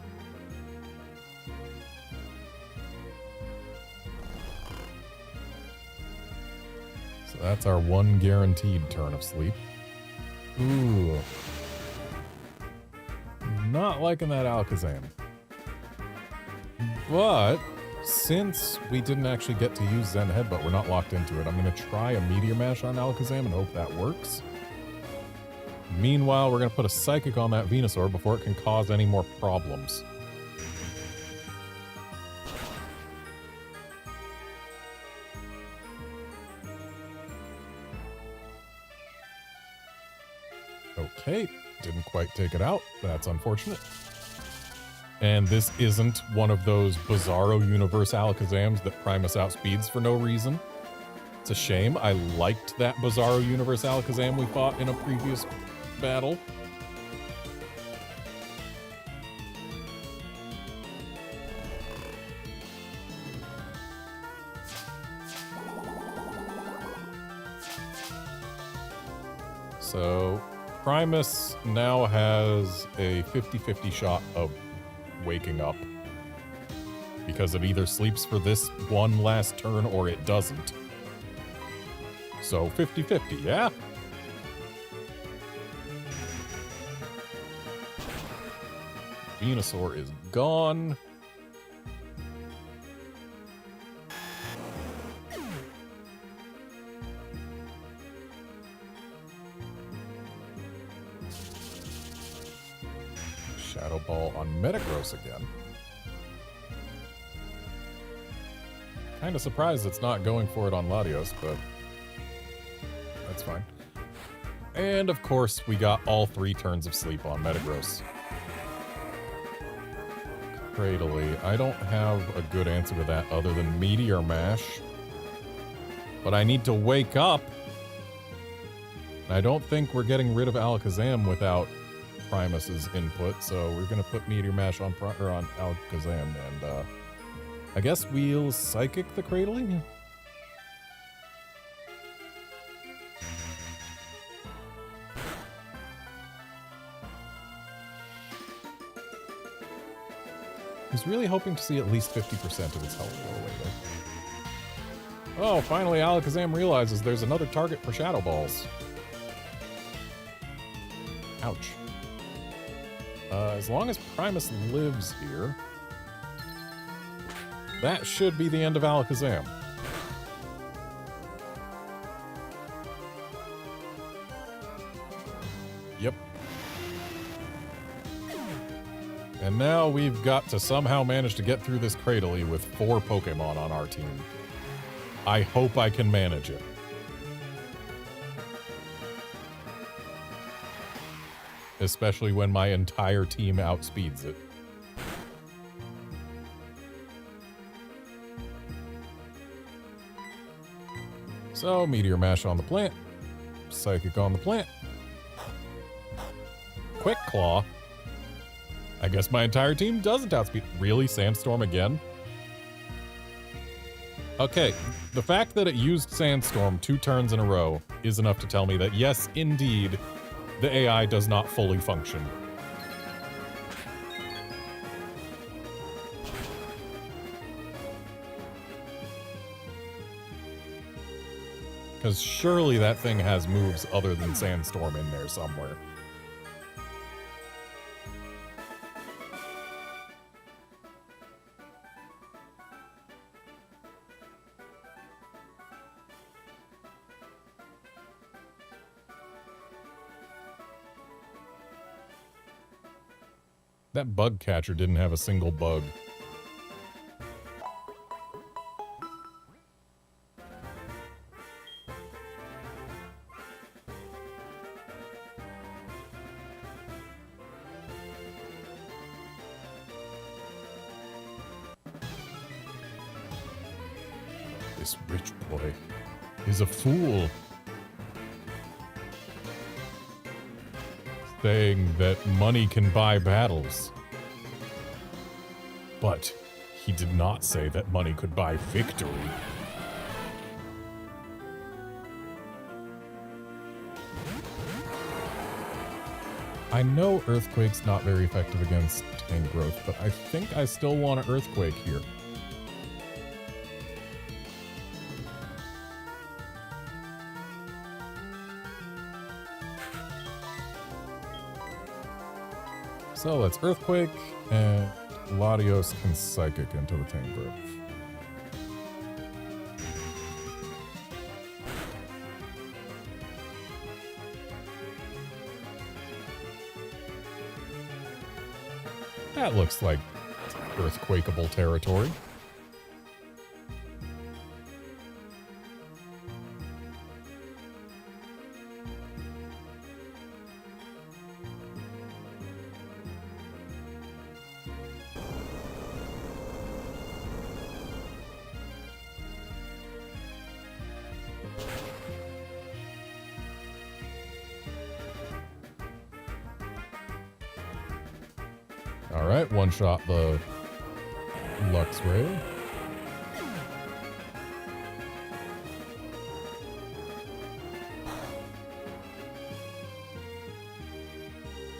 So that's our one guaranteed turn of sleep. Ooh. Not liking that Alakazam. But since we didn't actually get to use Zen Headbutt, we're not locked into it. I'm going to try a Meteor Mash on Alakazam and hope that works. Meanwhile, we're going to put a Psychic on that Venusaur before it can cause any more problems. Okay, didn't quite take it out. That's unfortunate. And this isn't one of those Bizarro Universe Alakazams that Primus outspeeds for no reason. It's a shame. I liked that Bizarro Universe Alakazam we fought in a previous battle. So Primus now has a 50-50 shot of waking up, because it either sleeps for this one last turn or it doesn't. So 50-50, yeah? Venusaur is gone. Shadow Ball on Metagross again. Kind of surprised it's not going for it on Latios, but that's fine. And of course, we got all 3 turns of sleep on Metagross. Cradily, I don't have a good answer to that other than Meteor Mash. But I need to wake up. I don't think we're getting rid of Alakazam without Primus's input, so we're gonna put Meteor Mash on Alakazam, and I guess we'll Psychic the Cradling? He's really hoping to see at least 50% of his health go away, though. Oh, finally Alakazam realizes there's another target for Shadow Balls. Ouch. As long as Primus lives here, that should be the end of Alakazam. Yep. And now we've got to somehow manage to get through this Cradily with 4 Pokemon on our team. I hope I can manage it. Especially when my entire team outspeeds it. So, Meteor Mash on the plant. Psychic on the plant. Quick Claw. I guess my entire team doesn't outspeed. Really? Sandstorm again? Okay, the fact that it used Sandstorm 2 turns in a row is enough to tell me that yes, indeed, the AI does not fully function. Because surely that thing has moves other than Sandstorm in there somewhere. That bug catcher didn't have a single bug. This rich boy is a fool. Saying that money can buy battles. But he did not say that money could buy victory. I know Earthquake's not very effective against Tangrowth, but I think I still want an Earthquake here. So let's Earthquake, and Latios can Psychic into the Tangrowth. That looks like Earthquakeable territory. Alright, one-shot the Luxray.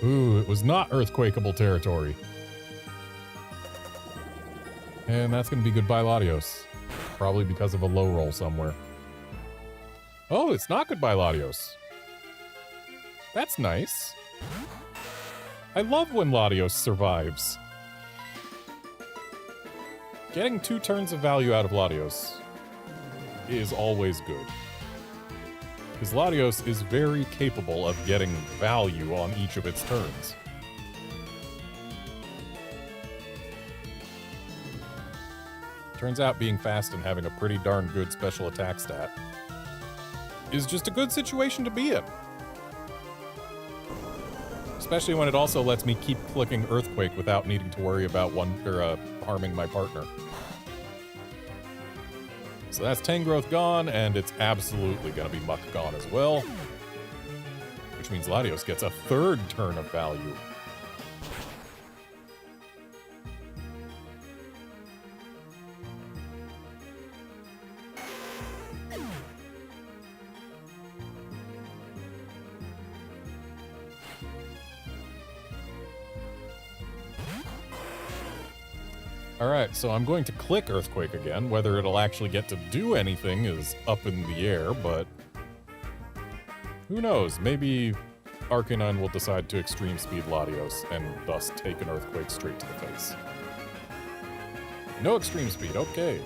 Ooh, it was not Earthquakeable territory. And that's going to be goodbye Latios. Probably because of a low roll somewhere. Oh, it's not goodbye Latios. That's nice. I love when Latios survives. Getting 2 turns of value out of Latios is always good. Because Latios is very capable of getting value on each of its turns. Turns out being fast and having a pretty darn good special attack stat is just a good situation to be in. Especially when it also lets me keep clicking Earthquake without needing to worry about harming my partner. So that's Tangrowth gone, and it's absolutely going to be Muck gone as well. Which means Latios gets a 3rd turn of value. Alright, so I'm going to click Earthquake again. Whether it'll actually get to do anything is up in the air, but who knows? Maybe Arcanine will decide to Extreme Speed Latios and thus take an Earthquake straight to the face. No Extreme Speed, okay.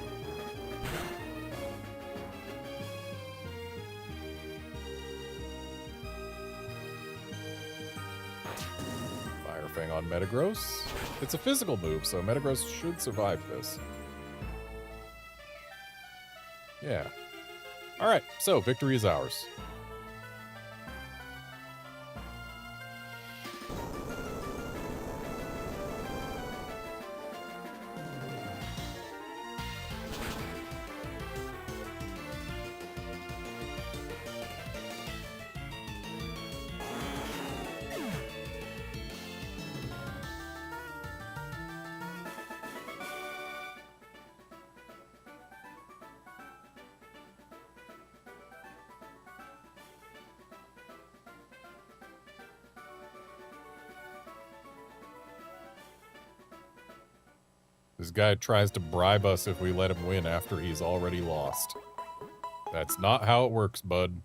On Metagross. It's a physical move, so Metagross should survive this. Yeah. Alright, so victory is ours. This guy tries to bribe us if we let him win after he's already lost. That's not how it works, bud.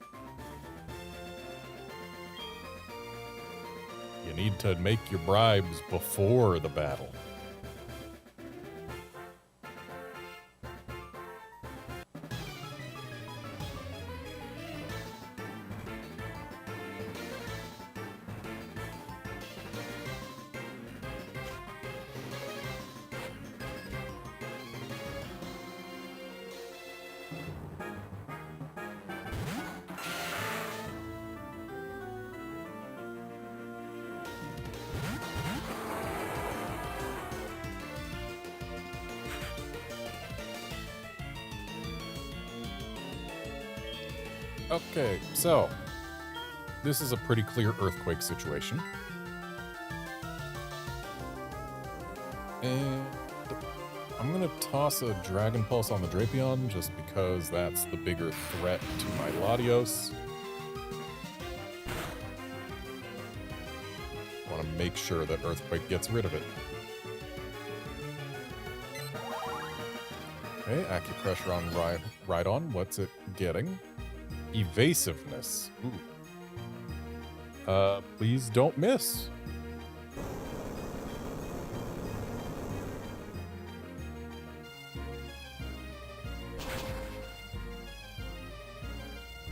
You need to make your bribes before the battle. Okay, so this is a pretty clear Earthquake situation. And I'm going to toss a Dragon Pulse on the Drapion just because that's the bigger threat to my Latios. want to make sure that Earthquake gets rid of it. Okay, acupressure on Rhydon. What's it getting? Evasiveness. Ooh. Please don't miss.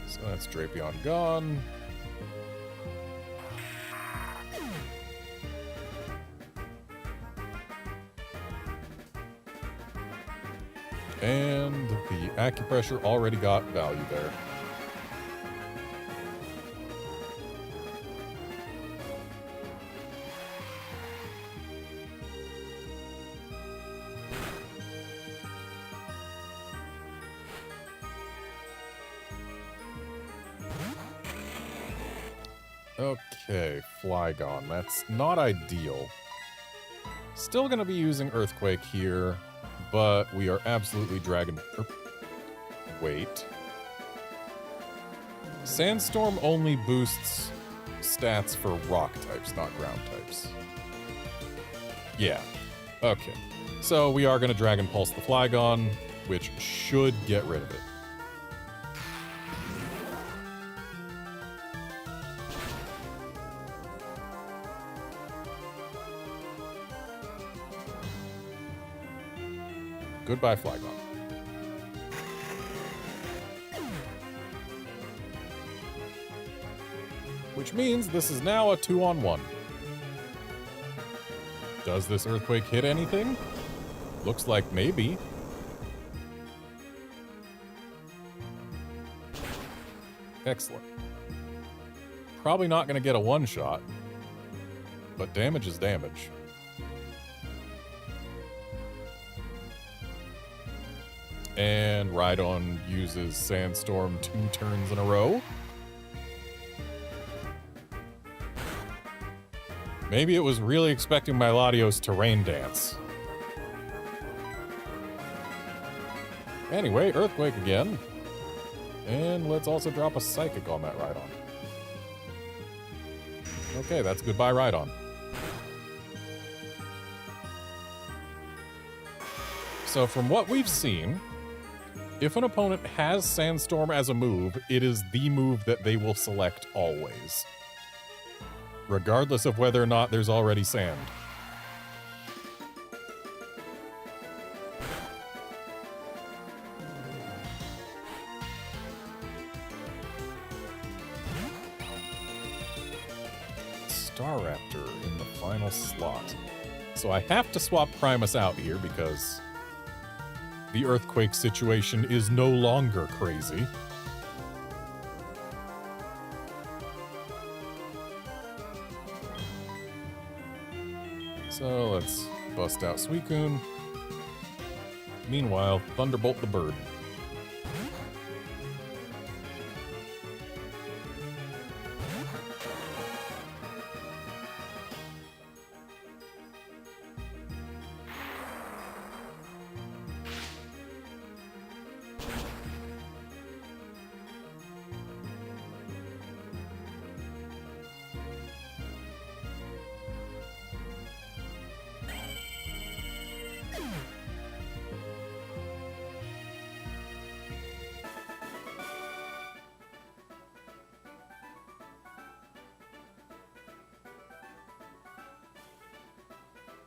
So that's Drapion gone. And the acupressure already got value there. Okay, Flygon. That's not ideal. Still going to be using Earthquake here, but we are absolutely Dragon... Wait. Sandstorm only boosts stats for rock types, not ground types. Yeah. Okay. So we are going to Dragon Pulse the Flygon, which should get rid of it. Goodbye, Flygon. Which means this is now a 2-on-1. Does this Earthquake hit anything? Looks like maybe. Excellent. Probably not going to get a one-shot, but damage is damage. And Rhydon uses Sandstorm 2 turns in a row. Maybe it was really expecting my Latios to rain dance. Anyway, Earthquake again. And let's also drop a Psychic on that Rhydon. Okay, that's goodbye Rhydon. So from what we've seen, if an opponent has Sandstorm as a move, it is the move that they will select always, regardless of whether or not there's already sand. Staraptor in the final slot. So I have to swap Primus out here because the Earthquake situation is no longer crazy. So let's bust out Suicune. Meanwhile, Thunderbolt the bird.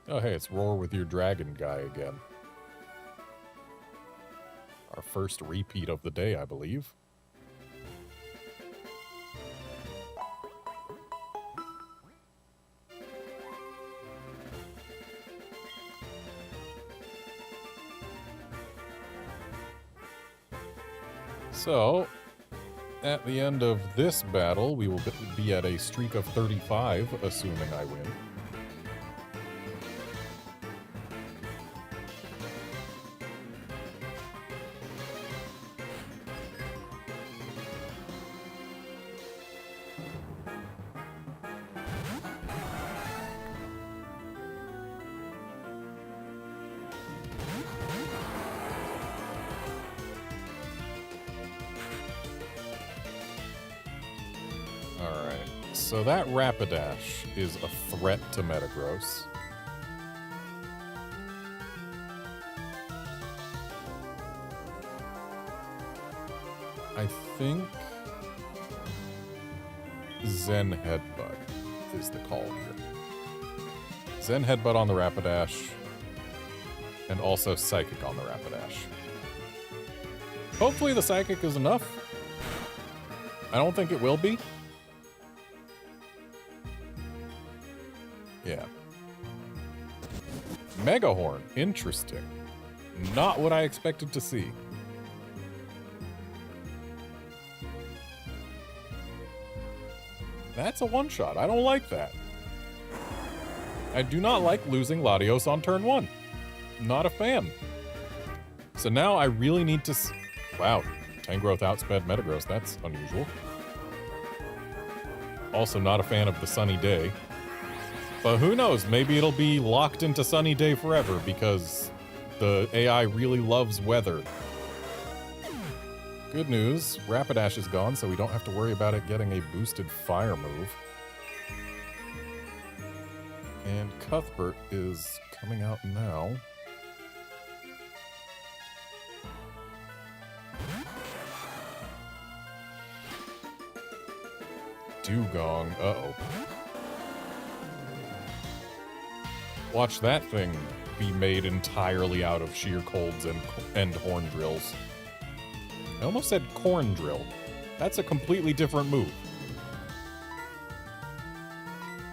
Oh, hey, it's Roar with your dragon guy again. Our first repeat of the day, I believe. So, at the end of this battle, we will be at a streak of 35, assuming I win. So that Rapidash is a threat to Metagross. I think Zen Headbutt is the call here. Zen Headbutt on the Rapidash, and also Psychic on the Rapidash. Hopefully the Psychic is enough. I don't think it will be. Yeah. Mega Horn, interesting. Not what I expected to see. That's a one-shot. I don't like that. I do not like losing Latios on turn 1. Not a fan. So now I really need to... Wow, Tangrowth outsped Metagross. That's unusual. Also not a fan of the Sunny Day. But who knows? Maybe it'll be locked into Sunny Day forever because the AI really loves weather. Good news, Rapidash is gone, so we don't have to worry about it getting a boosted fire move. And Cuthbert is coming out now. Dugong, uh-oh. Watch that thing be made entirely out of sheer colds and horn drills. I almost said corn drill. That's a completely different move.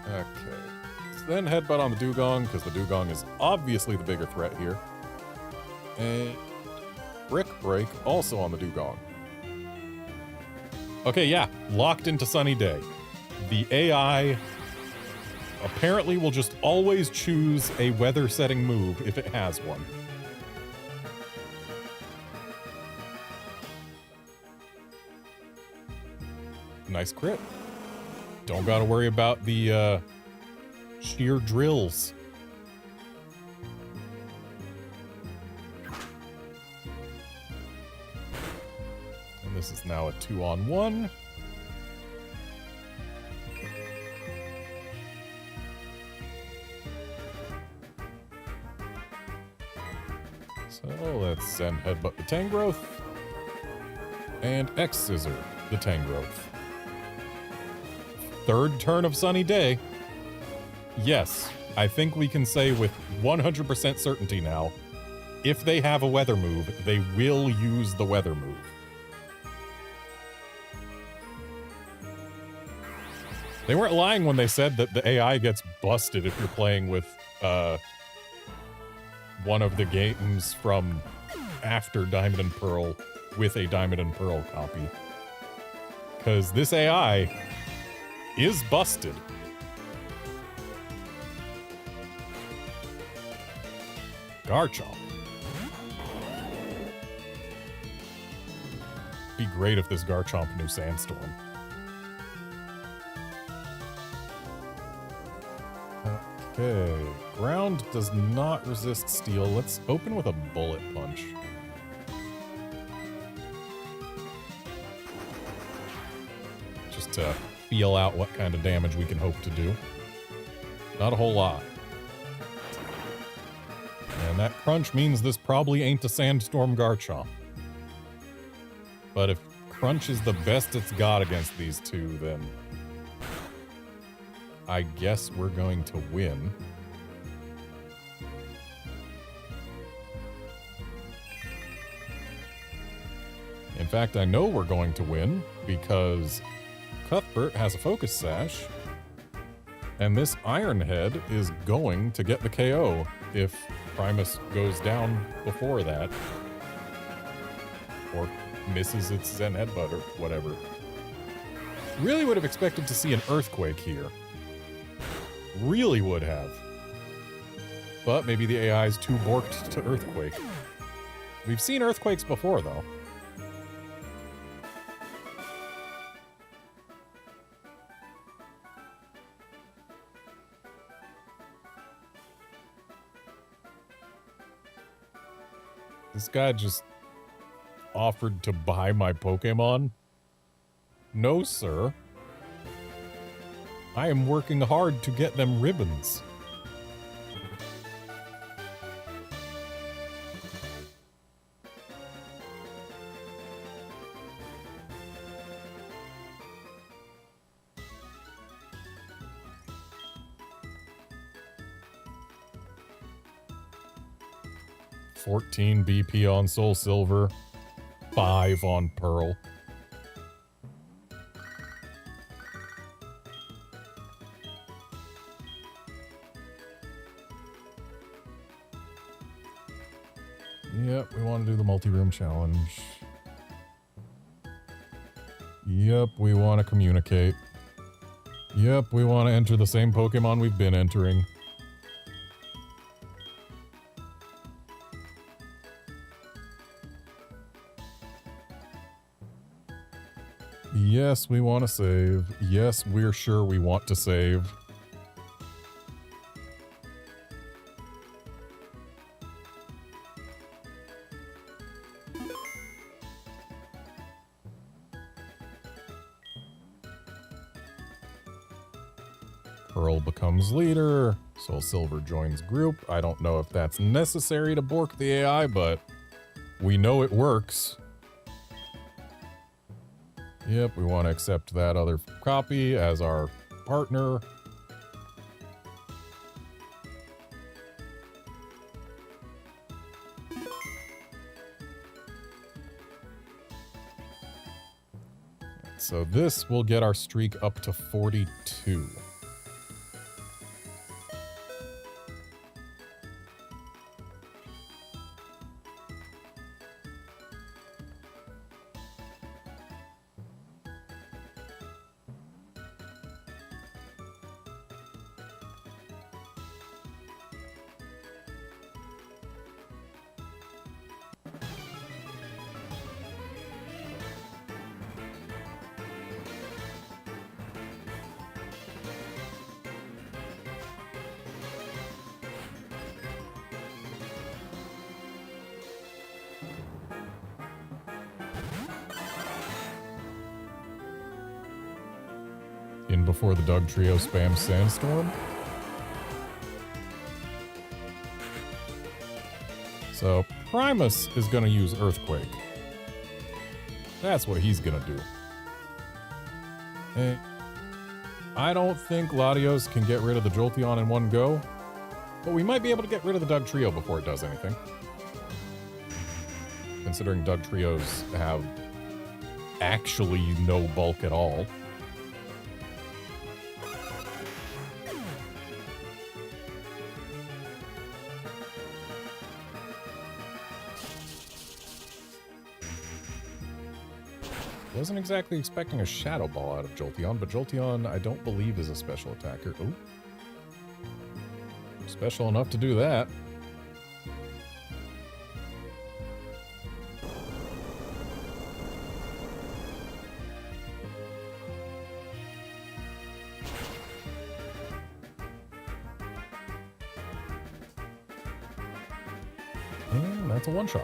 Okay. So then Headbutt on the Dugong, because the Dugong is obviously the bigger threat here. And Brick Break also on the Dugong. Okay, yeah. Locked into Sunny Day. The AI apparently will just always choose a weather-setting move if it has one. Nice crit. Don't gotta worry about the sheer drills. And this is now a 2-on-1. So let's Zen Headbutt the Tangrowth. And X-Scissor the Tangrowth. Third turn of Sunny Day. Yes, I think we can say with 100% certainty now, if they have a weather move, they will use the weather move. They weren't lying when they said that the AI gets busted if you're playing with one of the games from after Diamond and Pearl with a Diamond and Pearl copy. Because this AI is busted. Garchomp. Be great if this Garchomp knew Sandstorm. Okay. Ground does not resist steel. Let's open with a Bullet Punch. Just to feel out what kind of damage we can hope to do. Not a whole lot. And that crunch means this probably ain't a Sandstorm Garchomp. But if crunch is the best it's got against these two, then I guess we're going to win. In fact, I know we're going to win because Cuthbert has a Focus Sash, and this Iron Head is going to get the KO if Primus goes down before that. Or misses its Zen Headbutt or whatever. Really would have expected to see an Earthquake here. Really would have. But maybe the AI is too borked to Earthquake. We've seen Earthquakes before, though. This guy just offered to buy my Pokemon? No, sir. I am working hard to get them ribbons. $14 BP on SoulSilver, 5 on Pearl. Yep, we want to do the multi-room challenge. Yep, we want to communicate. Yep, we want to enter the same Pokemon we've been entering. Yes, we want to save. Yes, we're sure we want to save. Pearl becomes leader. SoulSilver joins group. I don't know if that's necessary to bork the AI, but we know it works. Yep, we want to accept that other copy as our partner. So this will get our streak up to 42. In before the Doug Trio spams Sandstorm. So Primus is going to use Earthquake. That's what he's going to do. And I don't think Latios can get rid of the Jolteon in one go, but we might be able to get rid of the Doug Trio before it does anything. Considering Doug Trios have actually no bulk at all. Wasn't exactly expecting a Shadow Ball out of Jolteon, but Jolteon I don't believe is a special attacker. Ooh. Special enough to do that. And that's a one-shot.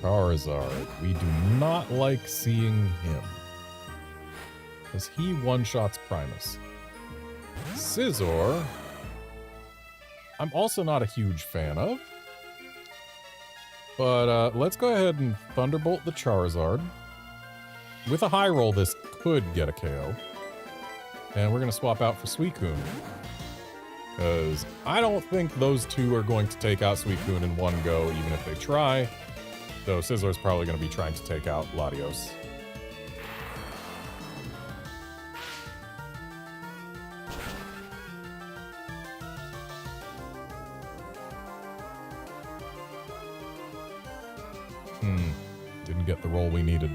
Charizard. We do not like seeing him. Because he one-shots Primus. Scizor, I'm also not a huge fan of. But let's go ahead and Thunderbolt the Charizard. With a high roll, this could get a KO. And we're going to swap out for Suicune. Because I don't think those two are going to take out Suicune in one go, even if they try. Though Scizor's probably going to be trying to take out Latios. Didn't get the roll we needed.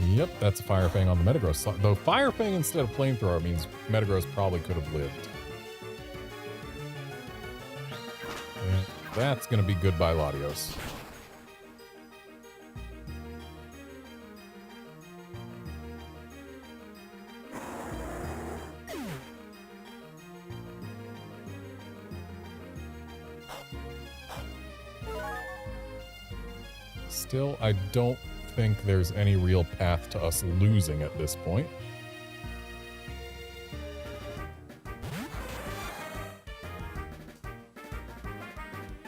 Yep, that's a Fire Fang on the Metagross. Though Fire Fang instead of Flamethrower means Metagross probably could have lived. And that's going to be goodbye, Latios. Still, I don't think there's any real path to us losing at this point.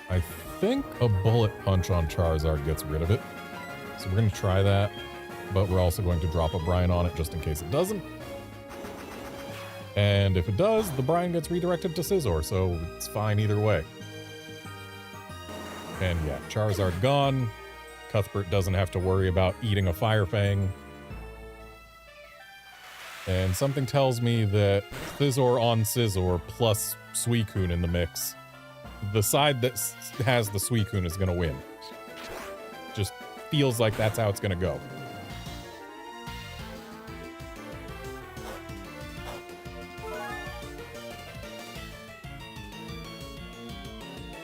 I think a bullet punch on Charizard gets rid of it. So we're going to try that, but we're also going to drop a brine on it just in case it doesn't. And if it does, the brine gets redirected to Scizor, so it's fine either way. And yeah, Charizard gone. Cuthbert doesn't have to worry about eating a Fire Fang. And something tells me that Scizor on Scizor plus Suicune in the mix, the side that has the Suicune is going to win. Just feels like that's how it's going to go.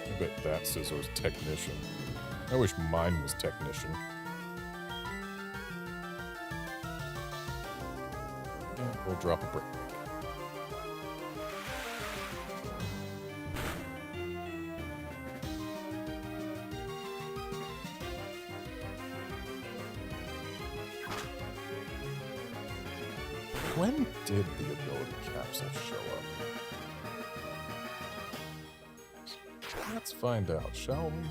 I bet that Scizor's Technician. I wish mine was Technician. And we'll drop a brick. When did the ability capsule show up? Let's find out, shall we?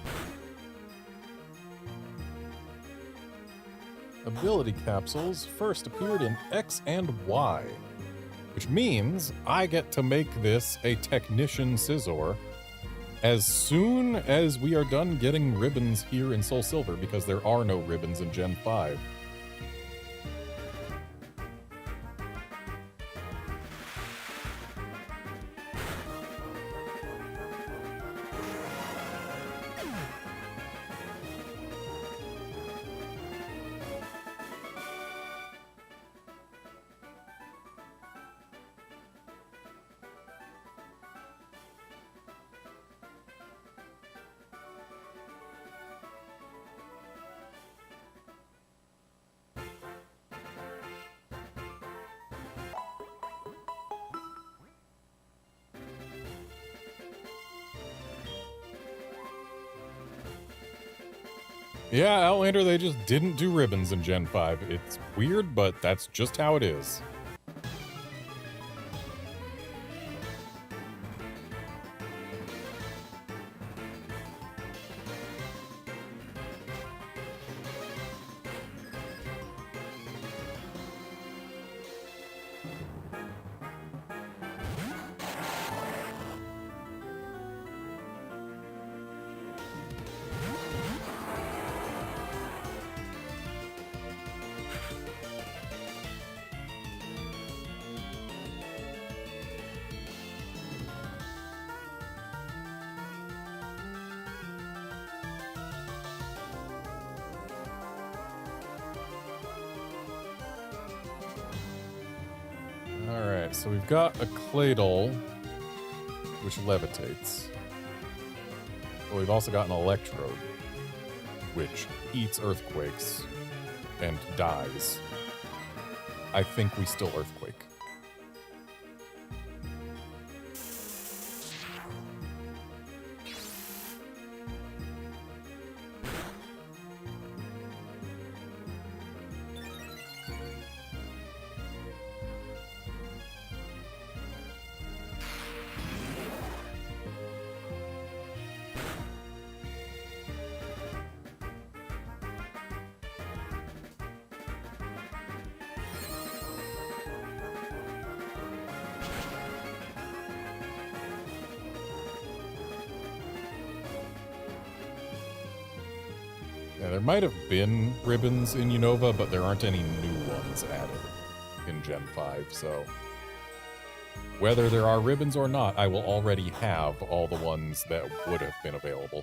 Ability capsules first appeared in X and Y, which means I get to make this a Technician Scizor as soon as we are done getting ribbons here in SoulSilver, because there are no ribbons in Gen 5. Yeah, Outlander, they just didn't do ribbons in Gen 5. It's weird, but that's just how it is. Alright, so we've got a Claydol, which levitates. But we've also got an Electrode, which eats earthquakes and dies. I think we still Earthquake. Yeah, there might have been ribbons in Unova, but there aren't any new ones added in Gen 5, so whether there are ribbons or not, I will already have all the ones that would have been available.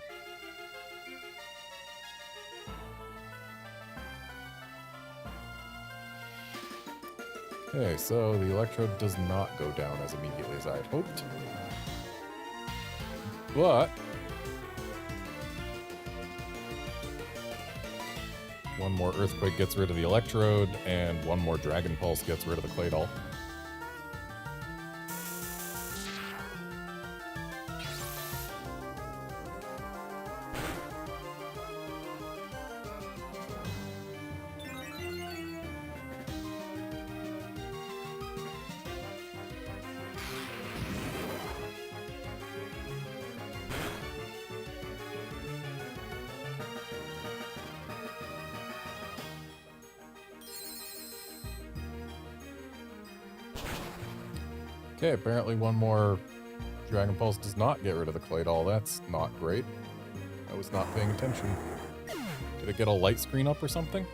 Okay, so the Electrode does not go down as immediately as I had hoped. But one more Earthquake gets rid of the Electrode, and one more Dragon Pulse gets rid of the Claydol. Okay, apparently one more Dragon Pulse does not get rid of the Claydol. That's not great. I was not paying attention. Did it get a light screen up or something?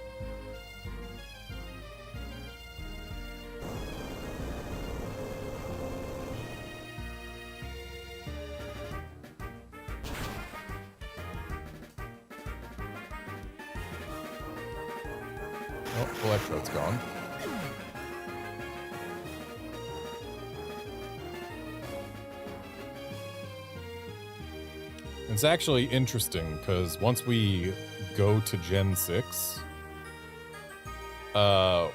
Oh, Electrode's gone. It's actually interesting, because once we go to Gen 6, my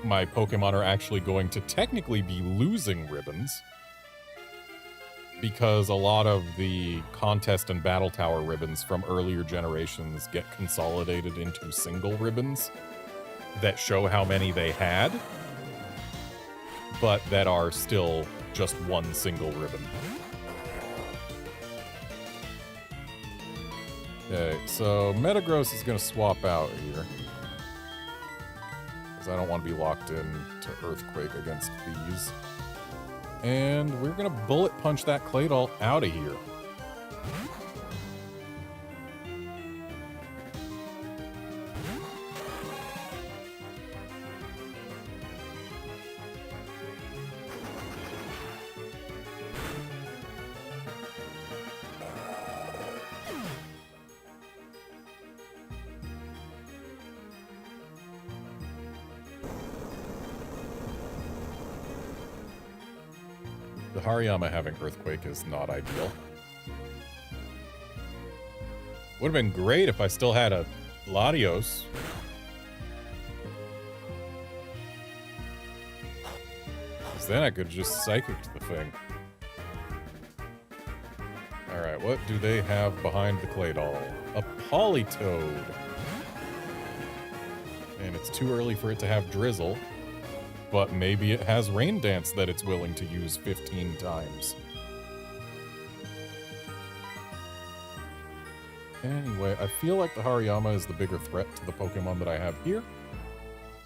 Pokemon are actually going to technically be losing ribbons, because a lot of the contest and battle tower ribbons from earlier generations get consolidated into single ribbons that show how many they had, but that are still just one single ribbon. Okay, so Metagross is going to swap out here, because I don't want to be locked in to Earthquake against these. And we're going to Bullet Punch that Claydol out of here. The Hariyama having Earthquake is not ideal. Would have been great if I still had a Latios. Because then I could just Psychic the thing. Alright, what do they have behind the Claydol? A Politoed. And it's too early for it to have Drizzle. But maybe it has Rain Dance that it's willing to use 15 times. Anyway, I feel like the Hariyama is the bigger threat to the Pokemon that I have here.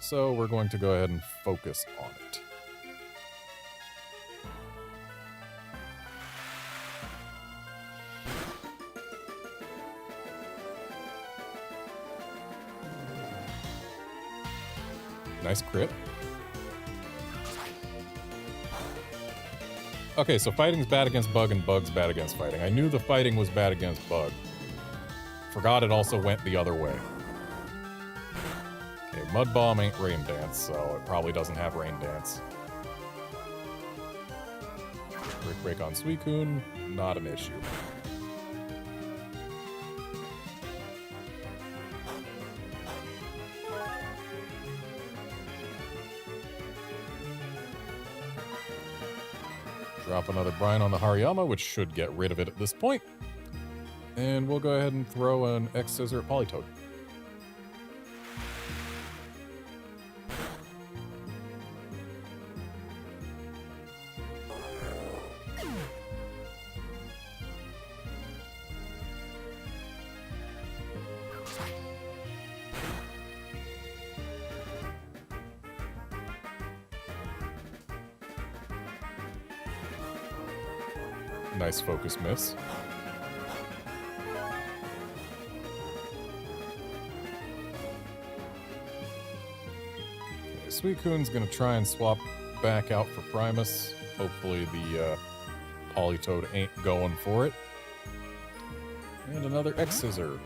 So we're going to go ahead and focus on it. Nice crit. Okay, so fighting's bad against Bug and Bug's bad against fighting. I knew the fighting was bad against Bug. Forgot it also went the other way. Okay, Mud Bomb ain't Rain Dance, so it probably doesn't have Rain Dance. Brick Break on Suicune, not an issue. Drop another Brine on the Hariyama, which should get rid of it at this point. And we'll go ahead and throw an X-Scissor at Politoed. Nice focus miss. Okay, Suicune's gonna try and swap back out for Primus. Hopefully the Politoed ain't going for it. And another X-Scissor.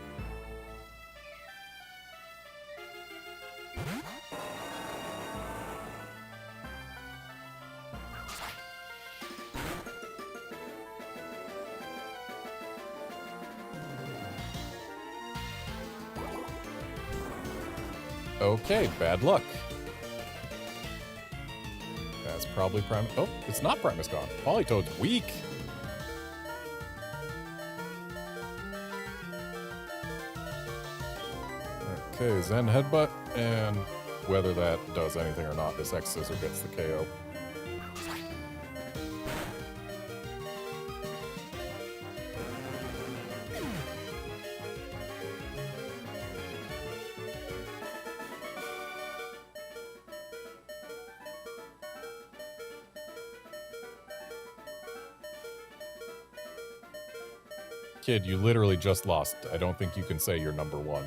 Okay, bad luck. That's probably Primus. Oh, it's not Primus gone. Politoed's weak. Okay, Zen Headbutt, and whether that does anything or not, this X-Scissor gets the KO. Kid, you literally just lost. I don't think you can say you're number one.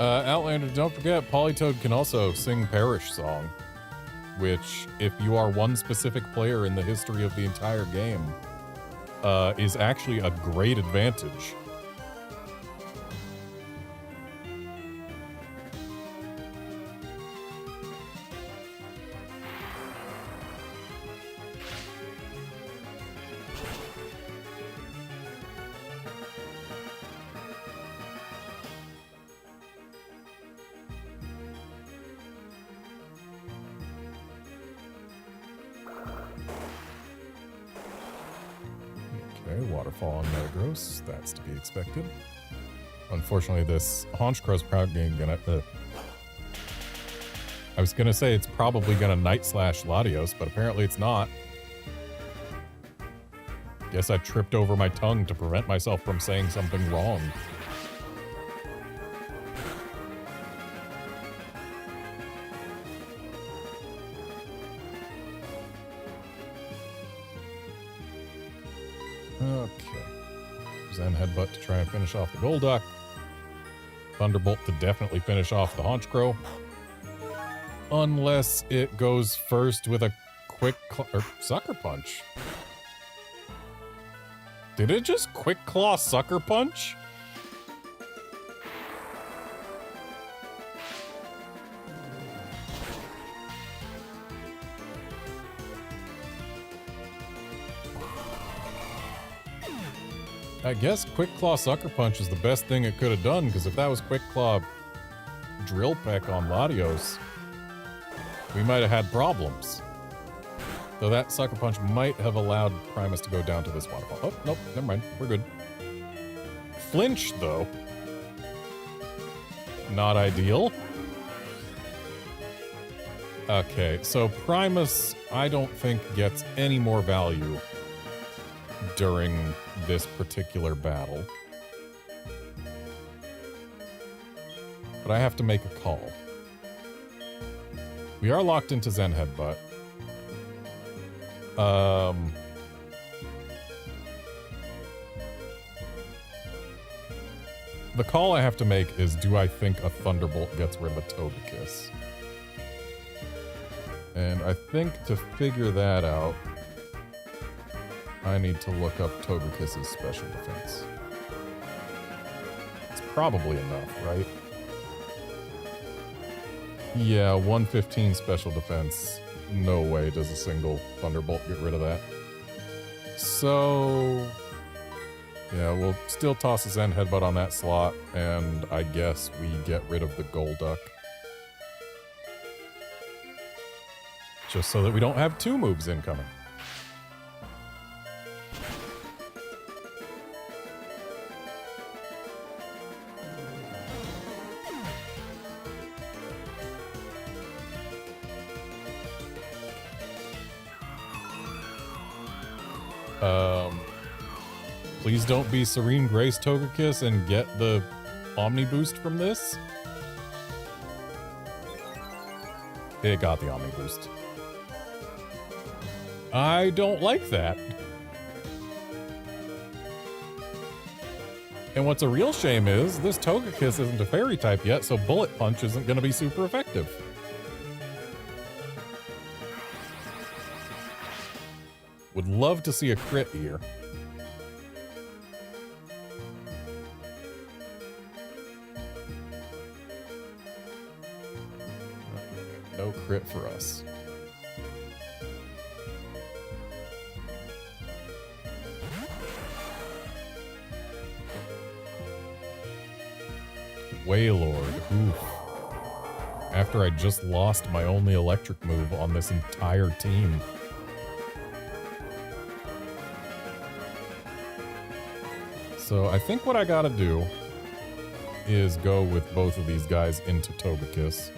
Outlander, don't forget, Politoed can also sing Parish Song, which, if you are one specific player in the history of the entire game, is actually a great advantage. Waterfall on Metagross, that's to be expected. Unfortunately, this Honchcrow's probably gonna... I was gonna say it's probably gonna Night Slash Latios, but apparently it's not. Guess I tripped over my tongue to prevent myself from saying something wrong. Okay. Zen Headbutt to try and finish off the Golduck. Thunderbolt to definitely finish off the Honchcrow. Unless it goes first with a quick or Sucker Punch. Did it just Quick Claw Sucker Punch? I guess Quick Claw Sucker Punch is the best thing it could have done, because if that was Quick Claw Drill Peck on Latios, we might have had problems. Though that Sucker Punch might have allowed Primus to go down to this waterfall. Oh, nope, never mind. We're good. Flinch, though. Not ideal. Okay, so Primus, I don't think gets any more value during this particular battle. But I have to make a call. We are locked into Zen Headbutt. The call I have to make is, do I think a Thunderbolt gets rid of a Togekiss? And I think to figure that out, I need to look up Togekiss's special defense. It's probably enough, right? Yeah, 115 special defense. No way does a single Thunderbolt get rid of that. So... yeah, we'll still toss a Zen Headbutt on that slot, and I guess we get rid of the Golduck. Just so that we don't have two moves incoming. Please don't be Serene Grace Togekiss and get the Omni Boost from this. It got the Omni Boost. I don't like that. And what's a real shame is, this Togekiss isn't a Fairy type yet, so Bullet Punch isn't going to be super effective. Would love to see a crit here. No crit for us. Wailord. Oof. After I just lost my only electric move on this entire team. So I think what I gotta do is go with both of these guys into Togekiss.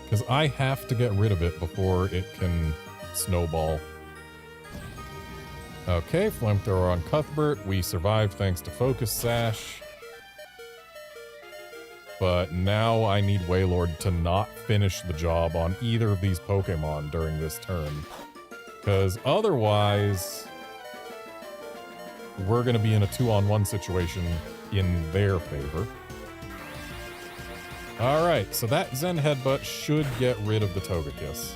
Because I have to get rid of it before it can snowball. Okay, Flamethrower on Cuthbert. We survived thanks to Focus Sash. But now I need Wailord to not finish the job on either of these Pokemon during this turn. Because otherwise, we're going to be in a 2-on-1 situation in their favor. Alright, so that Zen Headbutt should get rid of the Togekiss.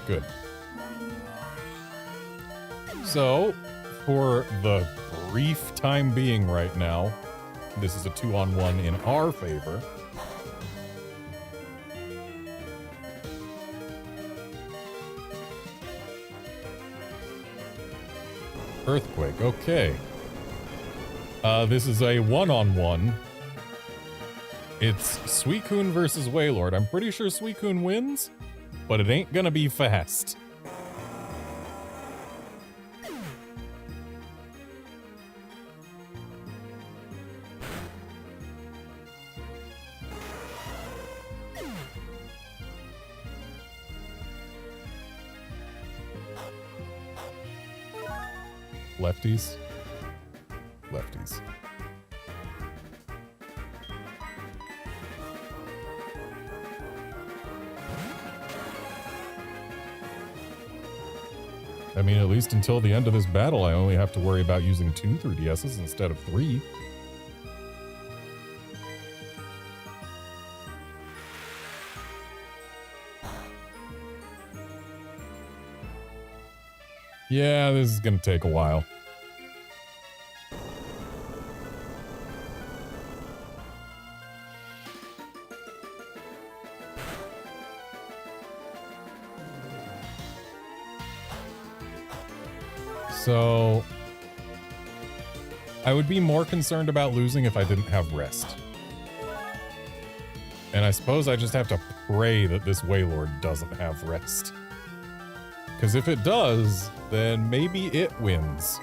Good. So, for the brief time being right now, this is a 2-on-1 in our favor. Earthquake, okay. This is a 1-on-1. It's Suicune versus Wailord. I'm pretty sure Suicune wins, but it ain't gonna be fast. Lefties? Lefties. I mean, at least until the end of this battle, I only have to worry about using 2 3DSs instead of 3. Yeah, this is gonna take a while. So, I would be more concerned about losing if I didn't have rest. And I suppose I just have to pray that this Wailord doesn't have rest. Because if it does, then maybe it wins.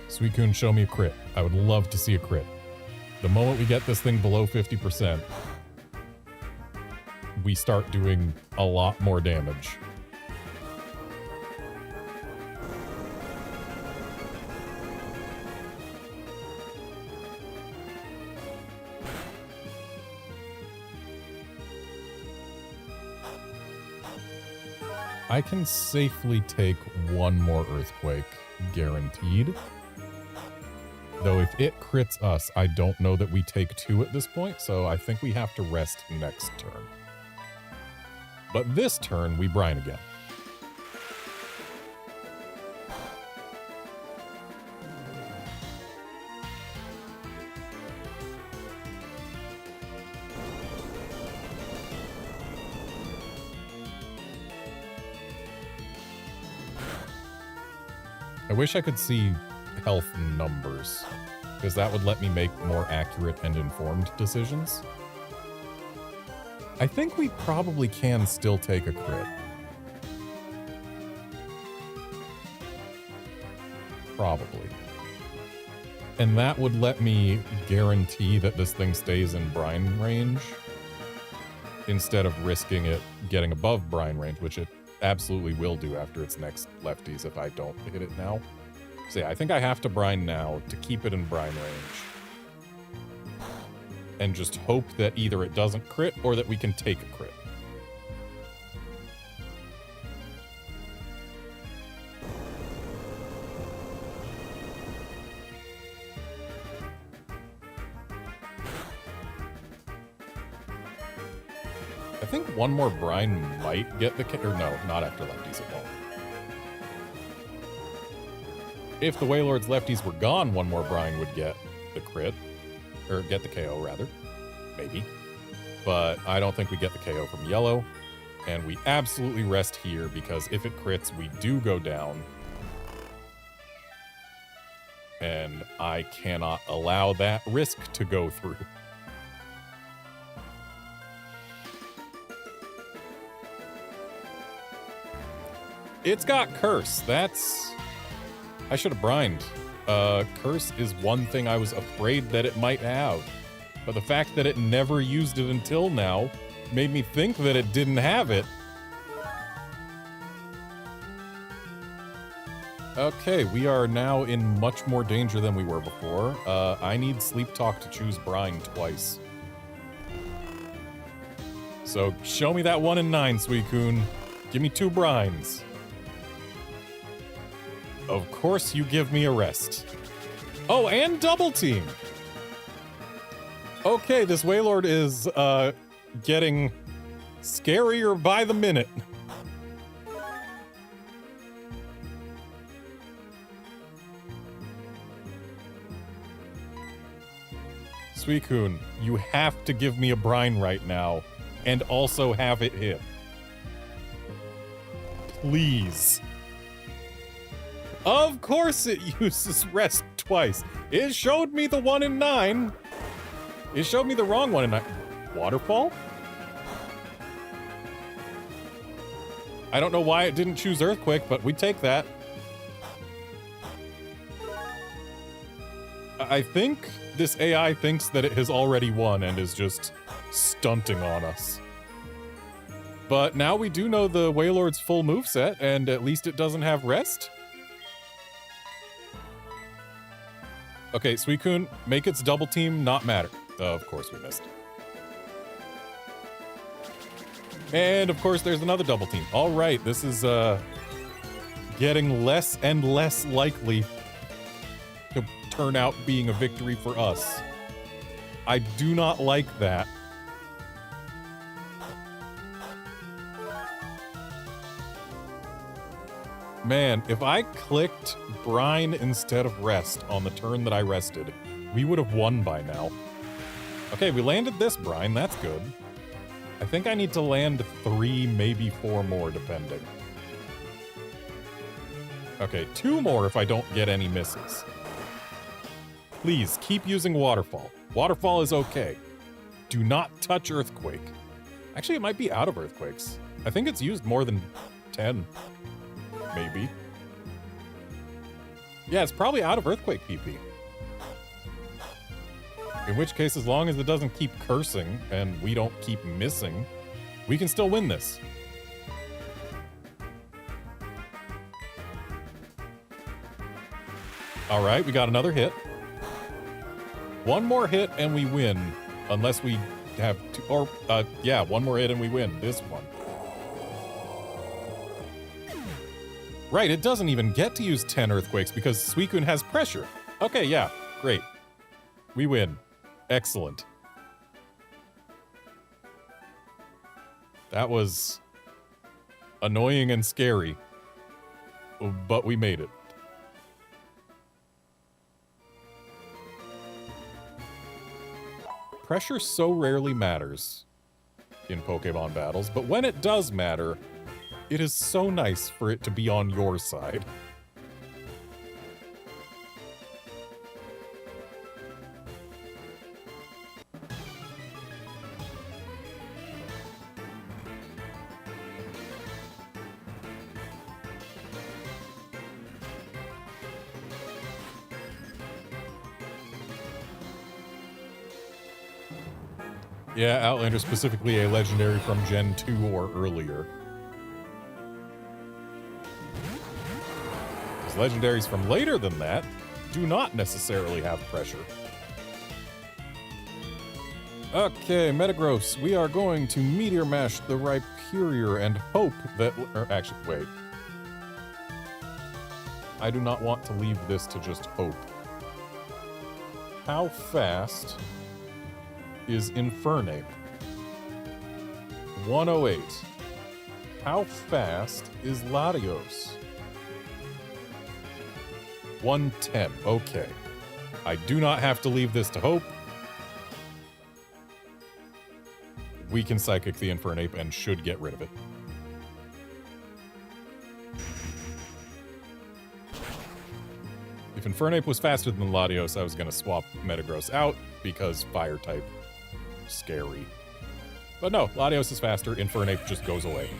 Suicune, show me a crit. I would love to see a crit. The moment we get this thing below 50%, we start doing a lot more damage. I can safely take one more Earthquake, guaranteed. Though if it crits us, I don't know that we take 2 at this point, so I think we have to rest next turn. But this turn, we brine again. I wish I could see health numbers, because that would let me make more accurate and informed decisions. I think we probably can still take a crit. Probably. And that would let me guarantee that this thing stays in brine range instead of risking it getting above brine range, which it absolutely will do after its next lefties if I don't hit it now. So yeah, I think I have to brine now to keep it in brine range. And just hope that either it doesn't crit or that we can take a crit. I think one more brine might get the KO. Or no, not after lefties, it won't. If the Wailord's lefties were gone, one more brine would get the crit. Or get the KO, rather. Maybe. But I don't think we get the KO from yellow. And we absolutely rest here, because if it crits, we do go down. And I cannot allow that risk to go through. It's got Curse. That's... I should have brined. Curse is one thing I was afraid that it might have. But the fact that it never used it until now made me think that it didn't have it. Okay, we are now in much more danger than we were before. I need Sleep Talk to choose brine twice. So show me that 1 in 9, Suicune. Give me 2 brines. Of course you give me a rest. Oh, and double team. Okay, this Wailord is getting scarier by the minute. Suicune, you have to give me a brine right now and also have it hit. Please. Of course it uses rest twice. It showed me the 1 in 9. It showed me the wrong 1 in 9. Waterfall? I don't know why it didn't choose Earthquake, but we take that. I think this AI thinks that it has already won and is just stunting on us. But now we do know the Wailord's full moveset, and at least it doesn't have rest. Okay, Suicune, make its double team not matter. Of course we missed. And of course there's another double team. All right, this is getting less and less likely to turn out being a victory for us. I do not like that. Man, if I clicked brine instead of rest on the turn that I rested, we would have won by now. Okay, we landed this brine, that's good. I think I need to land 3, maybe 4 more, depending. Okay, 2 more if I don't get any misses. Please, keep using Waterfall. Waterfall is okay. Do not touch Earthquake. Actually, it might be out of Earthquakes. I think it's used more than 10. Maybe. Yeah, it's probably out of Earthquake PP. In which case, as long as it doesn't keep cursing and we don't keep missing, we can still win this. All right, we got another hit. 1 more hit and we win, unless we have 2, or, yeah, 1 more hit and we win this one. Right, it doesn't even get to use 10 Earthquakes because Suicune has pressure. Okay, yeah, great. We win. Excellent. That was annoying and scary, but we made it. Pressure so rarely matters in Pokemon battles, but when it does matter, it is so nice for it to be on your side. Yeah, Outlander, specifically a legendary from Gen 2 or earlier. Because legendaries from later than that do not necessarily have pressure. Okay, Metagross, we are going to Meteor Mash the Rhyperior and hope that... Or actually, wait. I do not want to leave this to just hope. How fast is Infernape? 108. How fast is Latios? 110. Okay. I do not have to leave this to hope. We can Psychic the Infernape and should get rid of it. If Infernape was faster than Latios, I was going to swap Metagross out because Fire type. Scary. But no, Latios is faster. Infernape just goes away.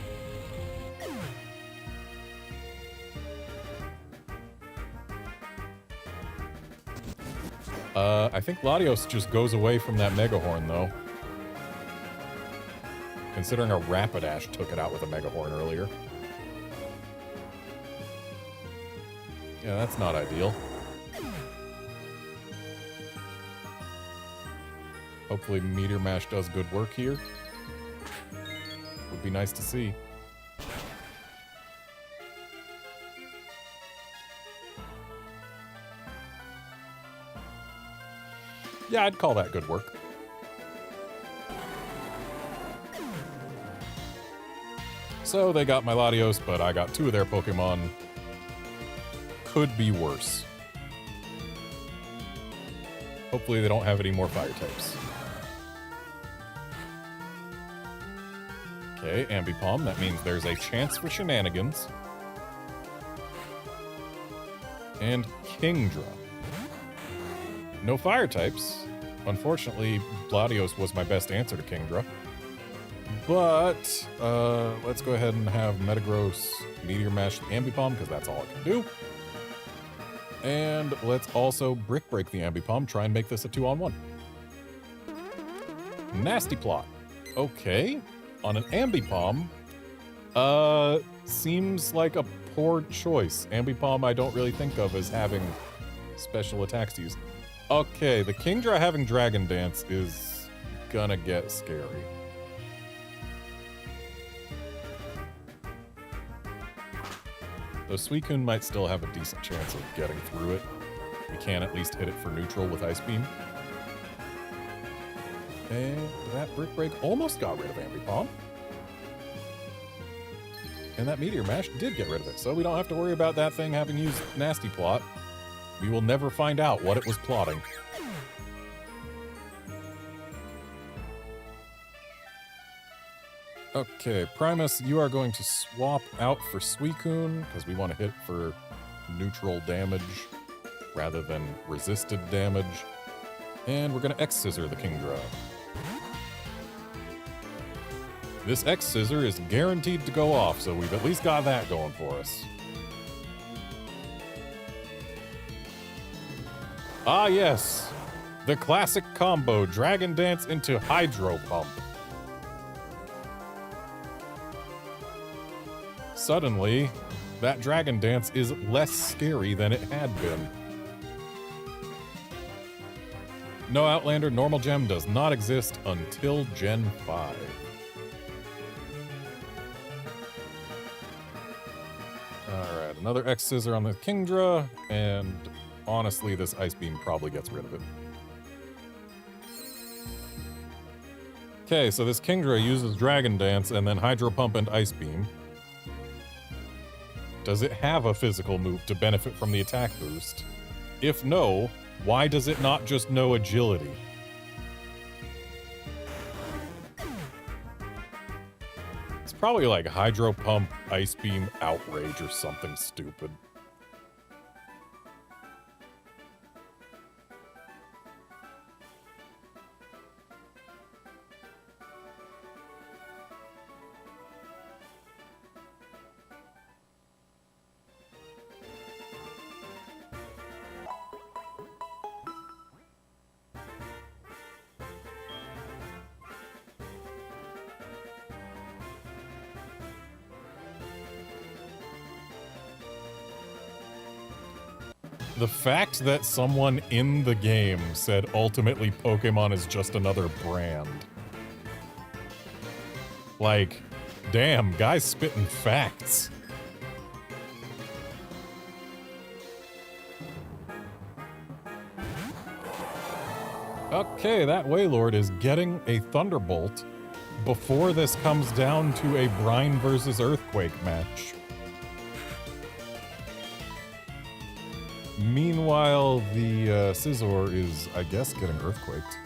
I think Latios just goes away from that Megahorn, though. Considering a Rapidash took it out with a Megahorn earlier. Yeah, that's not ideal. Hopefully Meteor Mash does good work here. Would be nice to see. Yeah, I'd call that good work. So they got my Latios, but I got two of their Pokemon. Could be worse. Hopefully they don't have any more fire types. Okay, Ambipom, that means there's a chance for shenanigans. And Kingdra. No fire types. Unfortunately, Latios was my best answer to Kingdra. But, let's go ahead and have Metagross Meteor Mash Ambipom, because that's all it can do. And let's also Brick Break the Ambipom, try and make this a 2-on-1. Nasty Plot. Okay. On an Ambipom, seems like a poor choice. Ambipom I don't really think of as having special attacks to use. Okay, the Kingdra having Dragon Dance is gonna get scary. Though Suicune might still have a decent chance of getting through it. We can at least hit it for neutral with Ice Beam. And that Brick Break almost got rid of Ambipom. And that Meteor Mash did get rid of it, so we don't have to worry about that thing having used Nasty Plot. We will never find out what it was plotting. Okay, Primus, you are going to swap out for Suicune, because we want to hit for neutral damage rather than resisted damage. And we're going to X-Scissor the Kingdra. This X-Scissor is guaranteed to go off, so we've at least got that going for us. Ah yes, the classic combo, Dragon Dance into Hydro Pump. Suddenly, that Dragon Dance is less scary than it had been. No Outlander Normal Gem does not exist until Gen 5. Alright, another X-Scissor on the Kingdra, and honestly, this Ice Beam probably gets rid of it. Okay, so this Kingdra uses Dragon Dance and then Hydro Pump and Ice Beam. Does it have a physical move to benefit from the attack boost? If no, why does it not just know Agility? It's probably like Hydro Pump, Ice Beam, Outrage, or something stupid. The fact that someone in the game said ultimately Pokemon is just another brand. Like, damn, guys spitting facts. Okay, that Wailord is getting a Thunderbolt, before this comes down to a Brine versus Earthquake match. Meanwhile, the Scizor is, I guess, getting Earthquaked.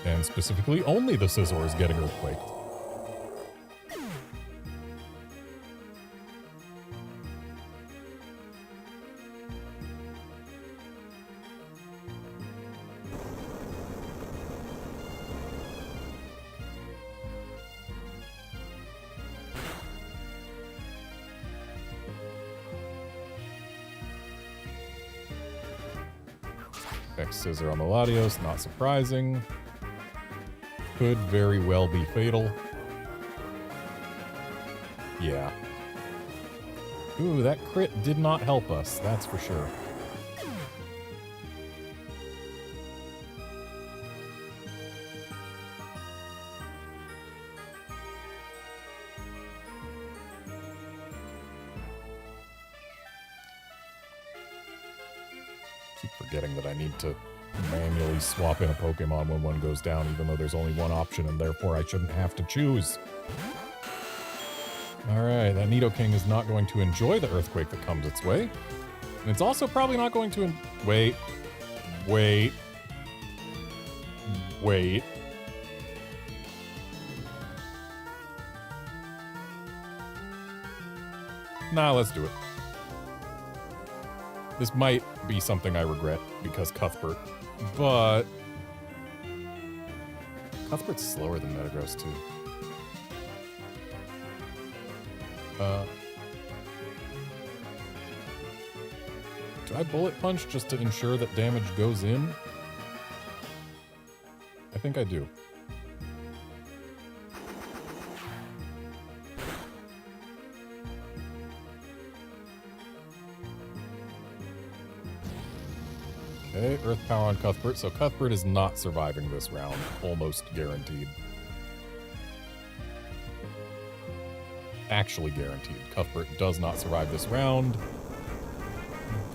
And specifically, only the Scizor is getting Earthquaked. X-Scissor on the Latios, not surprising. Could very well be fatal. Yeah. Ooh, that crit did not help us, that's for sure. Keep forgetting that I need to manually swap in a Pokemon when one goes down, even though there's only one option, and therefore I shouldn't have to choose. Alright, that Nidoking is not going to enjoy the Earthquake that comes its way. And it's also probably not going to... Wait. Nah, let's do it. This might be something I regret, because Cuthbert, but... Cuthbert's slower than Metagross, too. Do I Bullet Punch just to ensure that damage goes in? I think I do. Okay, Earth Power on Cuthbert, so Cuthbert is not surviving this round, almost guaranteed. Actually guaranteed. Cuthbert does not survive this round,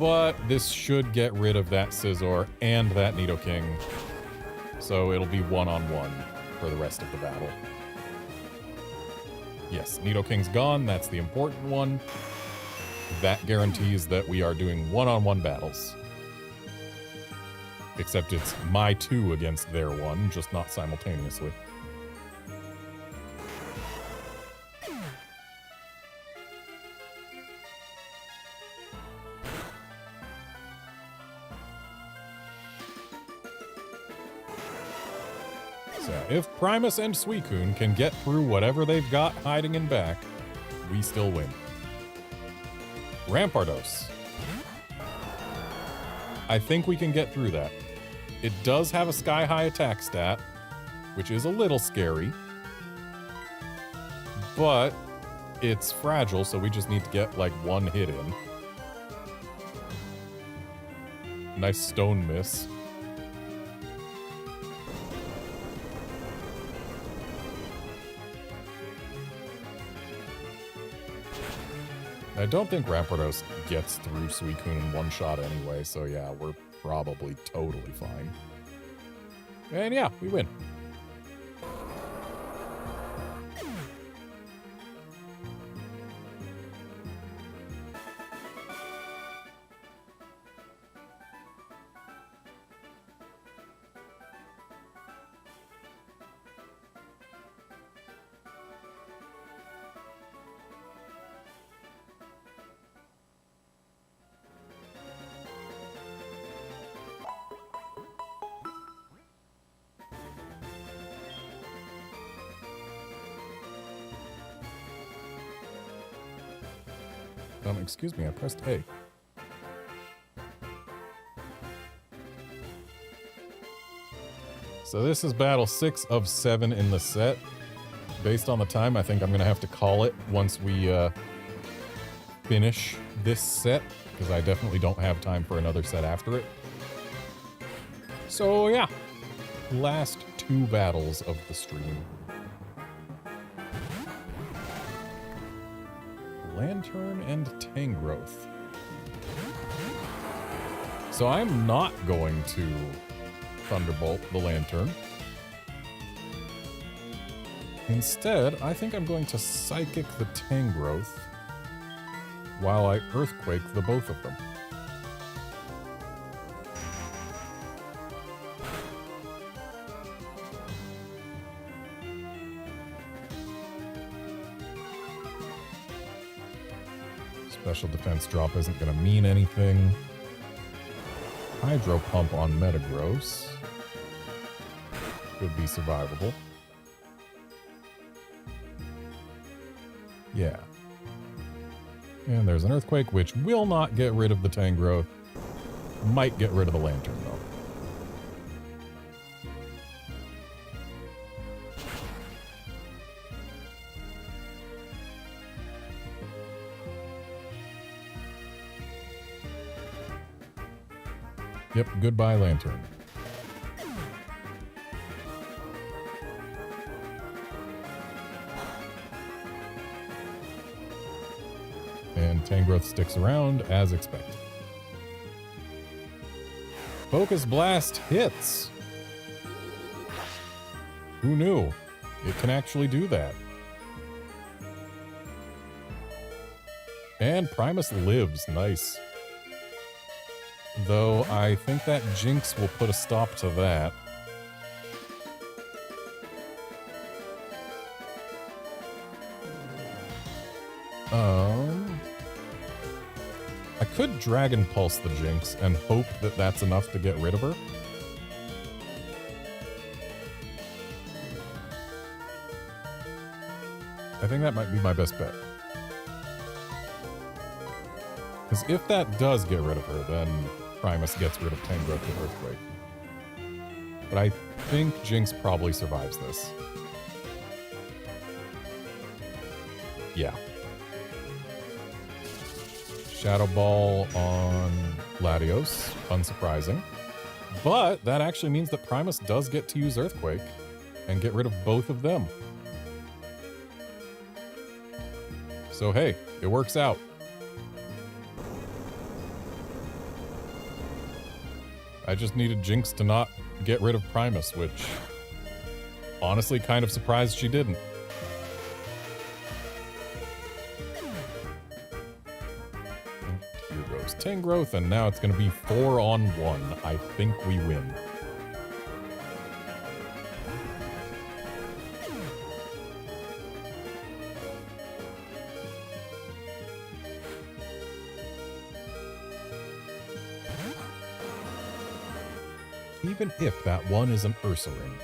but this should get rid of that Scizor and that Nidoking, so it'll be one-on-one for the rest of the battle. Yes, Nidoking's gone, that's the important one. That guarantees that we are doing one-on-one battles. Except it's my 2 against their 1, just not simultaneously. So if Primus and Suicune can get through whatever they've got hiding in back, we still win. Rampardos. I think we can get through that. It does have a sky-high attack stat, which is a little scary. But it's fragile, so we just need to get, like, one hit in. Nice stone miss. I don't think Rampardos gets through Suicune in one shot anyway, so yeah, we're probably totally fine. And yeah, we win. Excuse me, I pressed A. So this is battle 6 of 7 in the set. Based on the time, I think I'm going to have to call it once we finish this set, because I definitely don't have time for another set after it. So yeah, last 2 battles of the stream. Lantern and Tangrowth. So I'm not going to Thunderbolt the Lantern. Instead, I think I'm going to Psychic the Tangrowth while I Earthquake the both of them. Special defense drop isn't going to mean anything. Hydro Pump on Metagross could be survivable. Yeah. And there's an Earthquake, which will not get rid of the Tangrowth. Might get rid of the Lantern, though. Yep, goodbye, Lantern. And Tangrowth sticks around as expected. Focus Blast hits! Who knew? It can actually do that. And Primus lives. Nice. Though I think that Jinx will put a stop to that. I could Dragon Pulse the Jinx and hope that that's enough to get rid of her. I think that might be my best bet. Because if that does get rid of her, then Primus gets rid of Tangrowth with Earthquake. But I think Jinx probably survives this. Yeah. Shadow Ball on Latios, unsurprising. But that actually means that Primus does get to use Earthquake and get rid of both of them. So hey, it works out. I just needed Jinx to not get rid of Primus, which honestly kind of surprised she didn't. Here goes Tangrowth, and now it's going to be 4-on-1. I think we win. Even if that one is an Ursaring.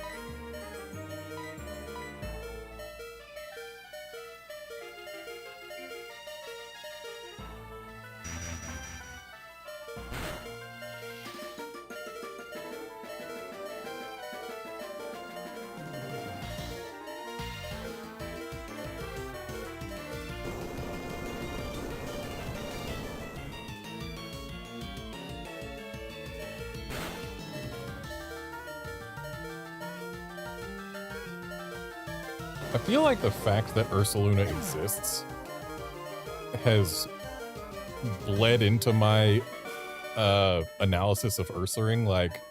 I feel like the fact that Ursaluna exists has bled into my analysis of Ursaring, like,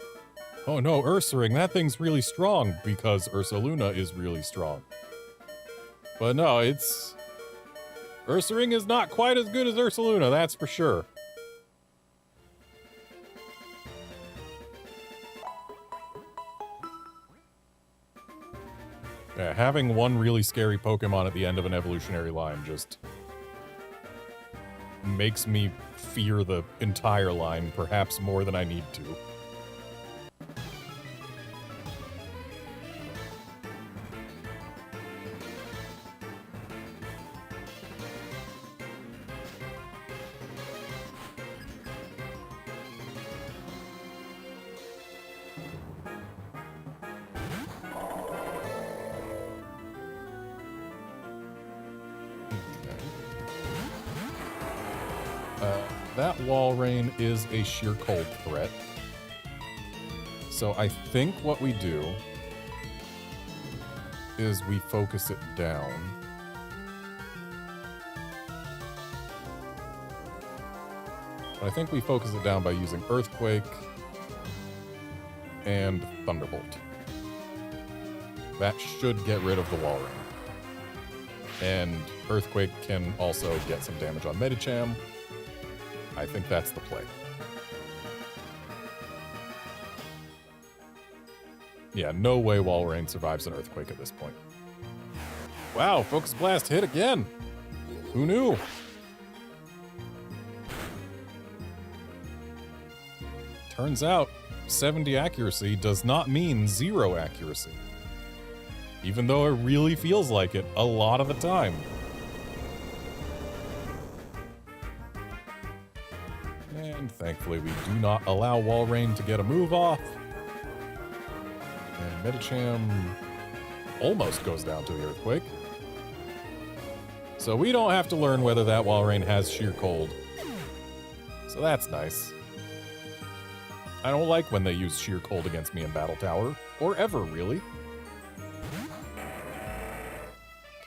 oh no, Ursaring, that thing's really strong because Ursaluna is really strong. But no, it's... Ursaring is not quite as good as Ursaluna, that's for sure. Yeah, having one really scary Pokemon at the end of an evolutionary line just makes me fear the entire line, perhaps more than I need to. That wall rain is a sheer cold threat. So I think what we do is we focus it down. I think we focus it down by using Earthquake and Thunderbolt. That should get rid of the wall rain. And Earthquake can also get some damage on Medicham. I think that's the play. Yeah, no way Wall Rain survives an Earthquake at this point. Wow, Focus Blast hit again! Who knew? Turns out, 70 accuracy does not mean 0 accuracy. Even though it really feels like it a lot of the time. And thankfully we do not allow Wall Rain to get a move off. And Medicham almost goes down to the Earthquake. So we don't have to learn whether that Wall Rain has Sheer Cold. So that's nice. I don't like when they use Sheer Cold against me in Battle Tower. Or ever, really.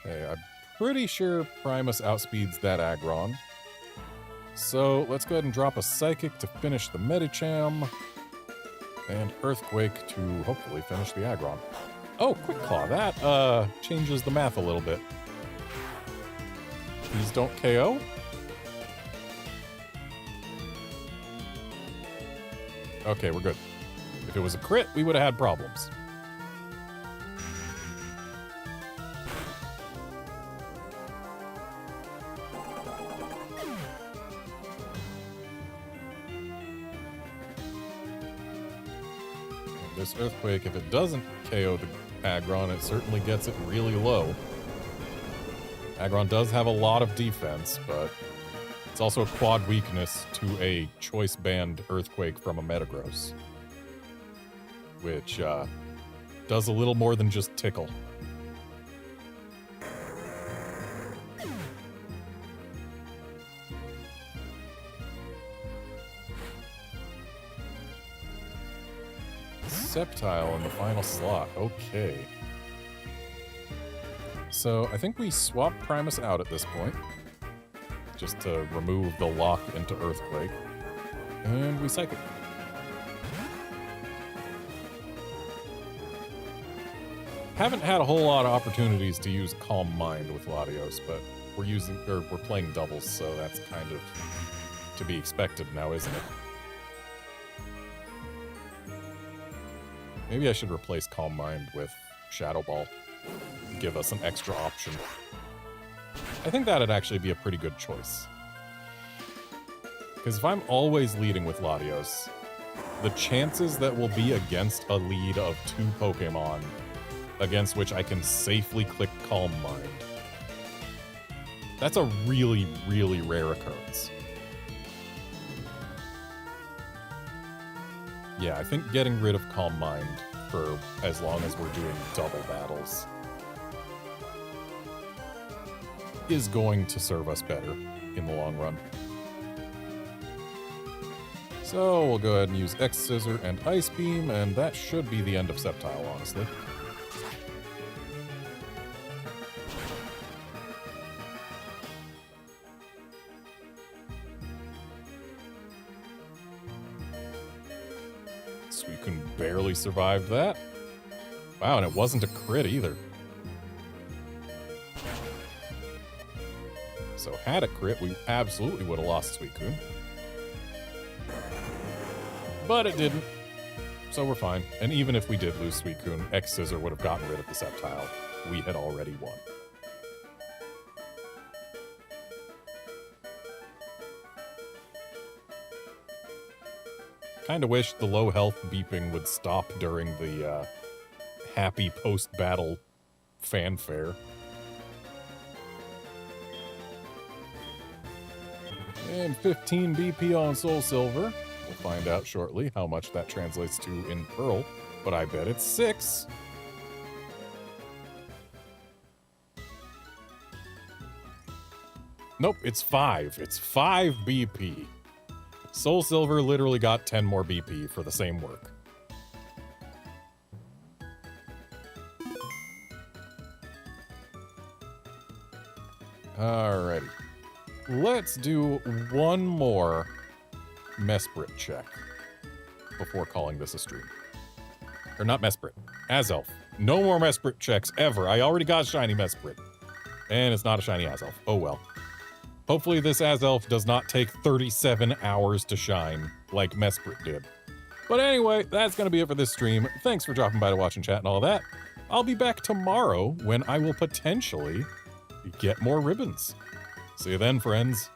Okay, I'm pretty sure Primus outspeeds that Aggron. So let's go ahead and drop a Psychic to finish the Medicham. And Earthquake to hopefully finish the Aggron. Oh, Quick Claw. That changes the math a little bit. These don't KO? Okay, we're good. If it was a crit, we would have had problems. This Earthquake, if it doesn't KO the Aggron, it certainly gets it really low. Aggron does have a lot of defense, but it's also a quad weakness to a choice banned Earthquake from a Metagross, which does a little more than just tickle. Sceptile in the final slot. Okay. So I think we swap Primus out at this point, just to remove the lock into Earthquake. And we Psychic. Haven't had a whole lot of opportunities to use Calm Mind with Latios, but we're playing doubles, so that's kind of to be expected now, isn't it? Maybe I should replace Calm Mind with Shadow Ball. Give us an extra option. I think that'd actually be a pretty good choice. Because if I'm always leading with Latios, the chances that we'll be against a lead of 2 Pokemon against which I can safely click Calm Mind, that's a really, really rare occurrence. Yeah, I think getting rid of Calm Mind for as long as we're doing double battles is going to serve us better in the long run. So we'll go ahead and use X-Scissor and Ice Beam, and that should be the end of Sceptile, honestly. Suicune barely survived that. Wow, and it wasn't a crit either. So had a crit, we absolutely would have lost Suicune. But it didn't. So we're fine. And even if we did lose Suicune, X-Scissor would have gotten rid of the Sceptile. We had already won. Kinda wish the low health beeping would stop during the happy post-battle fanfare. And 15 BP on SoulSilver. We'll find out shortly how much that translates to in Pearl, but I bet it's 6. Nope, it's 5. It's 5 BP. SoulSilver literally got 10 more BP for the same work. Alrighty. Let's do one more Mesprit check before calling this a stream. Or not Mesprit, Azelf. No more Mesprit checks ever. I already got shiny Mesprit. And it's not a shiny Azelf. Oh well. Hopefully this Azelf does not take 37 hours to shine like Mesprit did. But anyway, that's going to be it for this stream. Thanks for dropping by to watch and chat and all that. I'll be back tomorrow when I will potentially get more ribbons. See you then, friends.